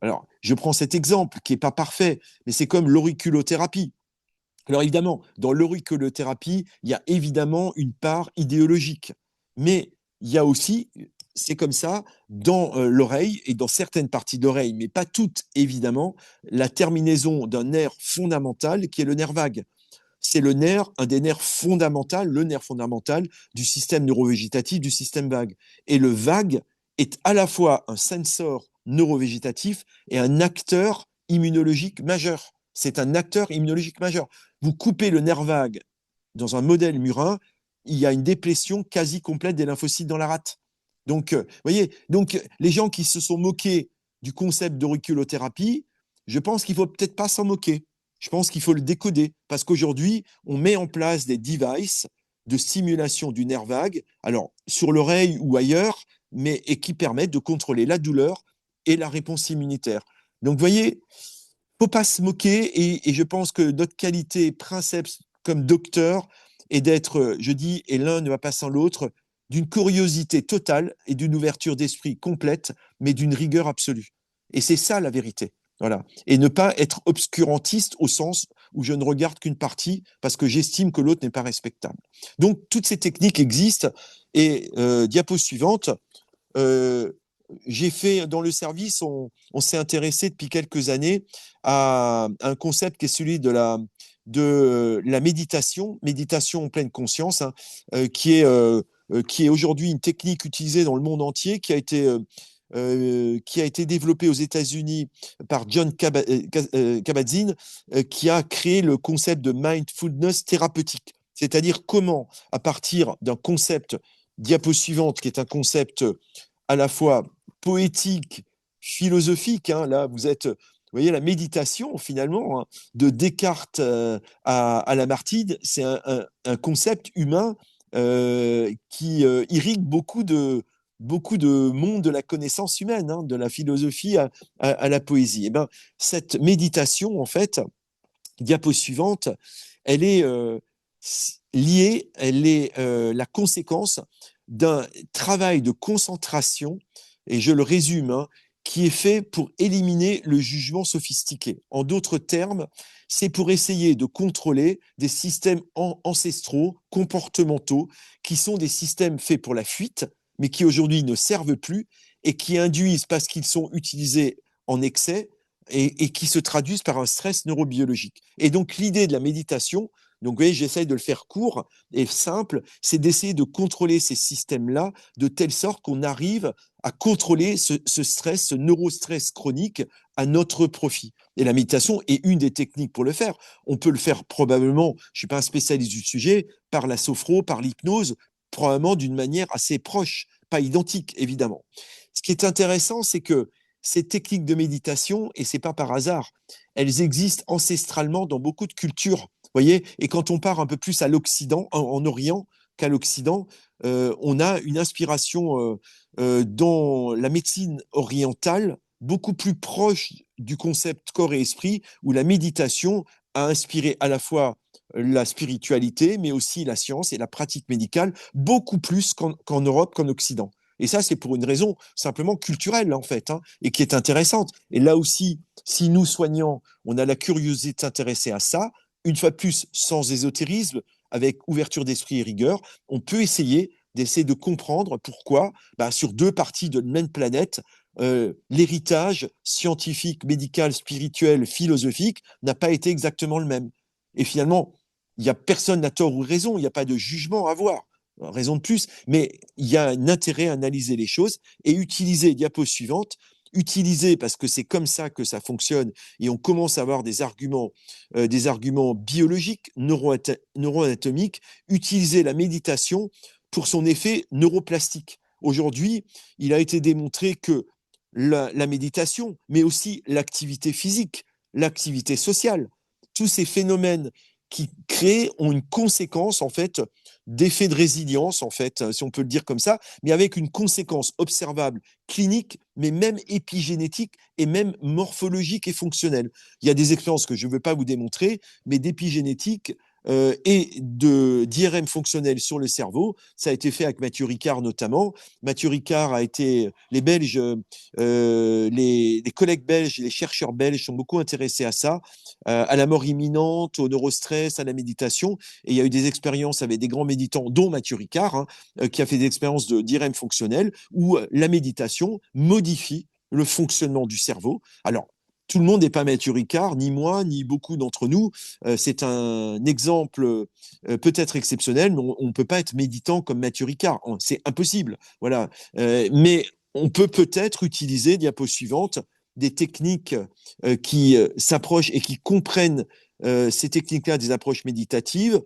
alors je prends cet exemple qui n'est pas parfait, mais c'est comme l'auriculothérapie. Alors évidemment, dans l'auriculothérapie, il y a évidemment une part idéologique, mais il y a aussi, c'est comme ça, dans l'oreille et dans certaines parties d'oreille, mais pas toutes évidemment, la terminaison d'un nerf fondamental qui est le nerf vague. C'est le nerf, un des nerfs fondamentaux, le nerf fondamental du système neurovégétatif, du système vague. Et le vague est à la fois un sensor neurovégétatif et un acteur immunologique majeur. C'est un acteur immunologique majeur. Vous coupez le nerf vague dans un modèle murin, il y a une déplétion quasi complète des lymphocytes dans la rate. Donc, voyez, donc les gens qui se sont moqués du concept d'auriculothérapie, je pense qu'il ne faut peut-être pas s'en moquer. Je pense qu'il faut le décoder parce qu'aujourd'hui, on met en place des devices de stimulation du nerf vague, alors sur l'oreille ou ailleurs, mais et qui permettent de contrôler la douleur et la réponse immunitaire. Donc, vous voyez, il ne faut pas se moquer et je pense que notre qualité princeps comme docteur est d'être, je dis, et l'un ne va pas sans l'autre, d'une curiosité totale et d'une ouverture d'esprit complète, mais d'une rigueur absolue. Et c'est ça la vérité. Voilà. Et ne pas être obscurantiste au sens où je ne regarde qu'une partie parce que j'estime que l'autre n'est pas respectable. Donc, toutes ces techniques existent. Et diapo suivante, euh, j'ai fait dans le service, on s'est intéressé depuis quelques années à un concept qui est celui de la méditation en pleine conscience, hein, qui est aujourd'hui une technique utilisée dans le monde entier, qui a été développée aux États-Unis par John Kabat-Zinn, qui a créé le concept de mindfulness thérapeutique. C'est-à-dire comment, à partir d'un concept, diapo suivante, qui est un concept à la fois poétique, philosophique, hein, là vous êtes, vous voyez, la méditation finalement, hein, de Descartes à Lamartine, c'est un concept humain qui irrigue beaucoup beaucoup de monde de la connaissance humaine, hein, de la philosophie à la poésie. Et ben, cette méditation, en fait, diapo suivante, elle est liée, elle est la conséquence d'un travail de concentration, et je le résume, hein, qui est fait pour éliminer le jugement sophistiqué. En d'autres termes, c'est pour essayer de contrôler des systèmes ancestraux, comportementaux, qui sont des systèmes faits pour la fuite, mais qui aujourd'hui ne servent plus et qui induisent, parce qu'ils sont utilisés en excès, et qui se traduisent par un stress neurobiologique. Et donc l'idée de la méditation, donc vous voyez, j'essaye de le faire court et simple, c'est d'essayer de contrôler ces systèmes-là de telle sorte qu'on arrive à contrôler ce stress, ce neurostress chronique à notre profit. Et la méditation est une des techniques pour le faire. On peut le faire probablement, je ne suis pas un spécialiste du sujet, par la sophro, par l'hypnose, probablement d'une manière assez proche, pas identique évidemment. Ce qui est intéressant, c'est que ces techniques de méditation, et c'est pas par hasard, elles existent ancestralement dans beaucoup de cultures. Voyez, et quand on part un peu plus à l'Occident, en Orient qu'à l'Occident, on a une inspiration dans la médecine orientale beaucoup plus proche du concept corps et esprit, où la méditation a inspiré à la fois la spiritualité, mais aussi la science et la pratique médicale, beaucoup plus qu'en Europe, qu'en Occident. Et ça, c'est pour une raison simplement culturelle, en fait, hein, et qui est intéressante. Et là aussi, si nous, soignants, on a la curiosité de s'intéresser à ça, une fois de plus, sans ésotérisme, avec ouverture d'esprit et rigueur, on peut d'essayer de comprendre pourquoi, bah, sur deux parties de la même planète, l'héritage scientifique, médical, spirituel, philosophique n'a pas été exactement le même. Et finalement, il n'y a personne n'a tort ou raison, il n'y a pas de jugement à avoir, raison de plus, mais il y a un intérêt à analyser les choses et utiliser, diapo suivante, utiliser, parce que c'est comme ça que ça fonctionne, et on commence à avoir des arguments biologiques, neuroanatomiques, utiliser la méditation pour son effet neuroplastique. Aujourd'hui, il a été démontré que la méditation, mais aussi l'activité physique, l'activité sociale, tous ces phénomènes qui créent ont une conséquence en fait d'effet de résilience en fait, si on peut le dire comme ça, mais avec une conséquence observable clinique, mais même épigénétique et même morphologique et fonctionnelle. Il y a des expériences que je ne veux pas vous démontrer, mais d'épigénétique et d'IRM fonctionnel sur le cerveau. Ça a été fait avec Mathieu Ricard notamment. Mathieu Ricard a été, les Belges, les collègues belges, les chercheurs belges sont beaucoup intéressés à ça, à la mort imminente, au neurostress, à la méditation. Et il y a eu des expériences avec des grands méditants, dont Mathieu Ricard, hein, qui a fait des expériences d'IRM fonctionnel, où la méditation modifie le fonctionnement du cerveau. Alors, tout le monde n'est pas Mathieu Ricard, ni moi, ni beaucoup d'entre nous. C'est un exemple peut-être exceptionnel, mais on ne peut pas être méditant comme Mathieu Ricard. C'est impossible. Voilà. Mais on peut peut-être utiliser, diapo suivante, des techniques qui s'approchent et qui comprennent ces techniques-là des approches méditatives,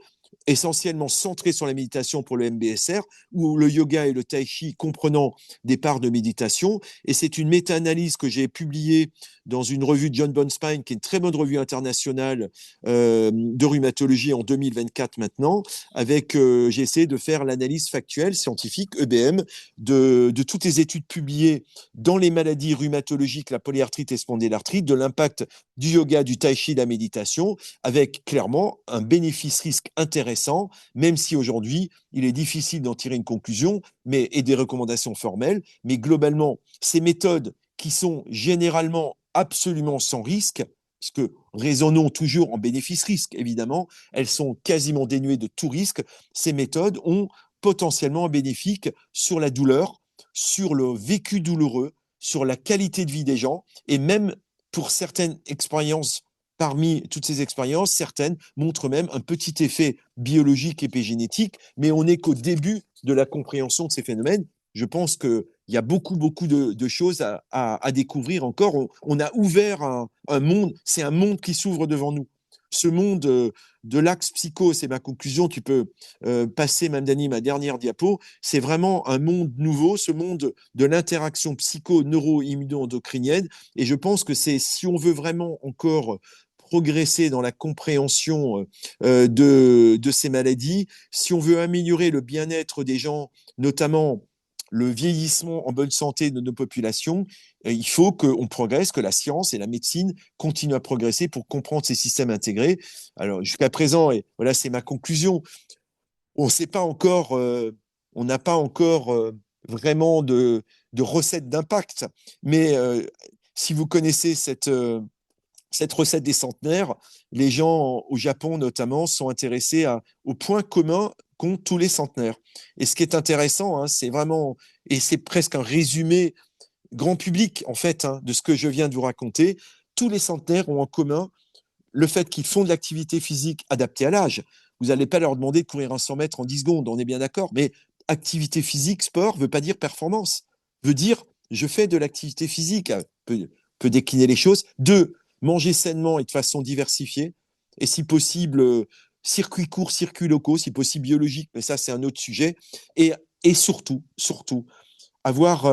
essentiellement centrées sur la méditation pour le MBSR, ou le yoga et le tai chi comprenant des parts de méditation. Et c'est une méta-analyse que j'ai publiée dans une revue de John Bonspine, qui est une très bonne revue internationale de rhumatologie en 2024 maintenant, avec, j'ai essayé de faire l'analyse factuelle, scientifique, EBM, de toutes les études publiées dans les maladies rhumatologiques, la polyarthrite et spondylarthrite, de l'impact du yoga, du tai chi, de la méditation, avec clairement un bénéfice-risque intéressant, même si aujourd'hui, il est difficile d'en tirer une conclusion et des recommandations formelles, mais globalement, ces méthodes qui sont généralement absolument sans risque, puisque raisonnons toujours en bénéfice-risque, évidemment, elles sont quasiment dénuées de tout risque, ces méthodes ont potentiellement un bénéfice sur la douleur, sur le vécu douloureux, sur la qualité de vie des gens, et même pour certaines expériences, parmi toutes ces expériences, certaines montrent même un petit effet biologique et épigénétique, mais on n'est qu'au début de la compréhension de ces phénomènes. Je pense qu'il y a beaucoup, beaucoup de choses à découvrir encore. On a ouvert un monde, c'est un monde qui s'ouvre devant nous. Ce monde de l'axe psycho, c'est ma conclusion, tu peux passer, Mme Dany, ma dernière diapo, c'est vraiment un monde nouveau, ce monde de l'interaction psycho-neuro-immuno-endocrinienne, et je pense que c'est, si on veut vraiment encore progresser dans la compréhension de ces maladies, si on veut améliorer le bien-être des gens, notamment le vieillissement en bonne santé de nos populations, il faut qu'on progresse, que la science et la médecine continuent à progresser pour comprendre ces systèmes intégrés. Alors, jusqu'à présent, et voilà, c'est ma conclusion, on sait pas encore, on n'a pas encore vraiment de recette d'impact, mais si vous connaissez cette recette des centenaires, les gens au Japon notamment sont intéressés au point commun qu'ont tous les centenaires. Et ce qui est intéressant, hein, c'est vraiment, et c'est presque un résumé grand public en fait hein, de ce que je viens de vous raconter, tous les centenaires ont en commun le fait qu'ils font de l'activité physique adaptée à l'âge. Vous n'allez pas leur demander de courir un 100 mètres en 10 secondes, on est bien d'accord, mais activité physique, sport, ne veut pas dire performance, veut dire je fais de l'activité physique, peut décliner les choses. Deux, manger sainement et de façon diversifiée, et si possible, circuits courts, circuits locaux, si possible biologiques, mais ça c'est un autre sujet, et surtout, avoir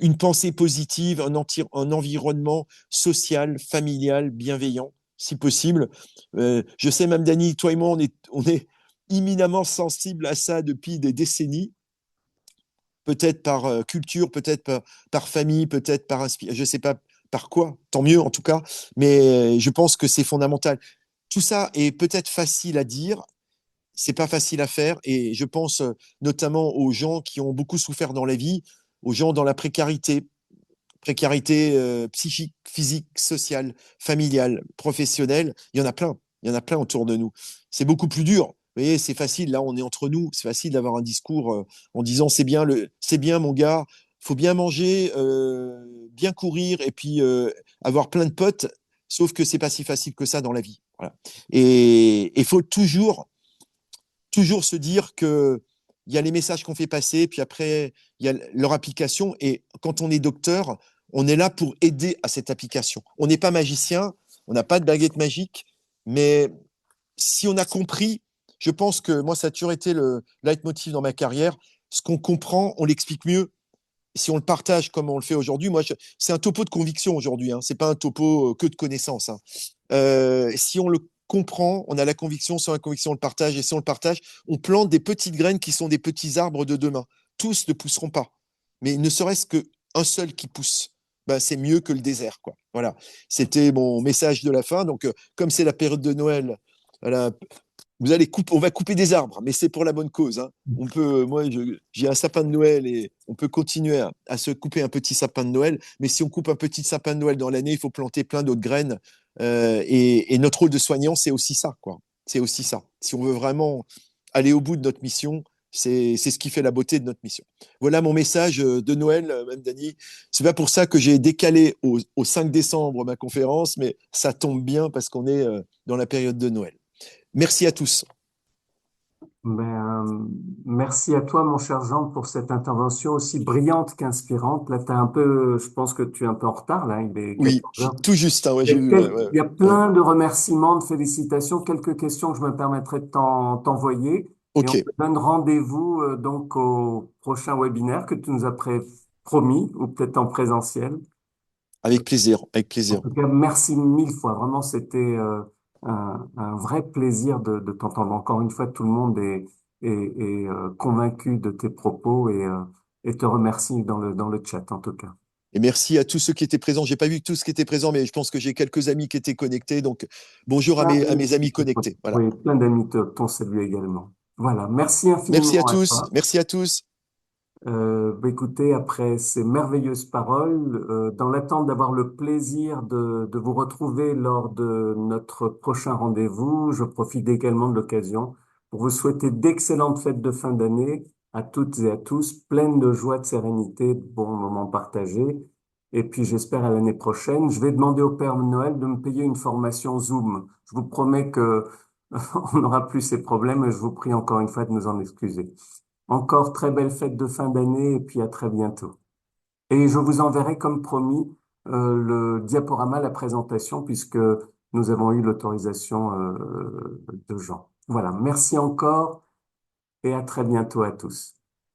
une pensée positive, un environnement social, familial, bienveillant, si possible. Je sais, Mme Dany, toi et moi, on est imminemment sensibles à ça depuis des décennies, peut-être par culture, peut-être par famille, peut-être par inspiration, je ne sais pas par quoi, tant mieux en tout cas, mais je pense que c'est fondamental. Tout ça est peut-être facile à dire, c'est pas facile à faire, et je pense notamment aux gens qui ont beaucoup souffert dans la vie, aux gens dans la précarité psychique, physique, sociale, familiale, professionnelle. Il y en a plein autour de nous. C'est beaucoup plus dur. Vous voyez, c'est facile. Là, on est entre nous. C'est facile d'avoir un discours en disant c'est bien, mon gars. Faut bien manger, bien courir et puis avoir plein de potes. Sauf que c'est pas si facile que ça dans la vie. Voilà. Et il faut toujours se dire que il y a les messages qu'on fait passer, puis après, il y a leur application. Et quand on est docteur, on est là pour aider à cette application. On n'est pas magicien, on n'a pas de baguette magique, mais si on a compris, je pense que moi, ça a toujours été le leitmotiv dans ma carrière. Ce qu'on comprend, on l'explique mieux. Si on le partage comme on le fait aujourd'hui, c'est un topo de conviction aujourd'hui. Hein. C'est pas un topo que de connaissances. Hein. Si on le comprend, on a la conviction, sans la conviction, on le partage, et si on le partage, on plante des petites graines qui sont des petits arbres de demain. Tous ne pousseront pas, mais ne serait-ce qu'un seul qui pousse, ben, c'est mieux que le désert, quoi. Voilà, c'était mon message de la fin. Donc, comme c'est la période de Noël, voilà, on va couper des arbres, mais c'est pour la bonne cause. Hein. Moi, j'ai un sapin de Noël et on peut continuer à se couper un petit sapin de Noël. Mais si on coupe un petit sapin de Noël dans l'année, il faut planter plein d'autres graines. Et notre rôle de soignant, c'est aussi ça, quoi. C'est aussi ça. Si on veut vraiment aller au bout de notre mission, c'est ce qui fait la beauté de notre mission. Voilà mon message de Noël, Mme Dany. C'est pas pour ça que j'ai décalé au 5 décembre ma conférence, mais ça tombe bien parce qu'on est dans la période de Noël. Merci à tous. Merci à toi, mon cher Jean, pour cette intervention aussi brillante qu'inspirante. Là, je pense que tu es un peu en retard, là, il est Oui, 14 heures. tout juste. Hein, ouais, Il y a ouais. plein de remerciements, de félicitations, quelques questions que je me permettrai de t'envoyer. Et Ok, on te donne rendez-vous donc au prochain webinaire que tu nous as promis, ou peut-être en présentiel. avec plaisir, avec En plaisir. tout cas, merci mille fois. Vraiment, c'était un vrai plaisir de t'entendre. Encore une fois, tout le monde est convaincu de tes propos et te remercie dans le chat, en tout cas. Et merci à tous ceux qui étaient présents. J'ai pas vu tous qui étaient présents, mais je pense que j'ai quelques amis qui étaient connectés. Donc, bonjour Plein à d'amis mes amis connectés. Voilà. oui, plein d'amis t'ont salué également. Voilà, merci Merci à infiniment à tous. toi. Merci à tous. Écoutez, après ces merveilleuses paroles, dans l'attente d'avoir le plaisir de vous retrouver lors de notre prochain rendez-vous, je profite également de l'occasion pour vous souhaiter d'excellentes fêtes de fin d'année à toutes et à tous, pleines de joie, de sérénité, de bons moments partagés. Et puis j'espère à l'année prochaine. Je vais demander au Père Noël de me payer une formation Zoom. Je vous promets que on n'aura plus ces problèmes et je vous prie encore une fois de nous en excuser. Encore très belle fête de fin d'année et puis à très bientôt. Et je vous enverrai comme promis le diaporama, la présentation, puisque nous avons eu l'autorisation de Jean. Voilà, merci encore et à très bientôt à tous.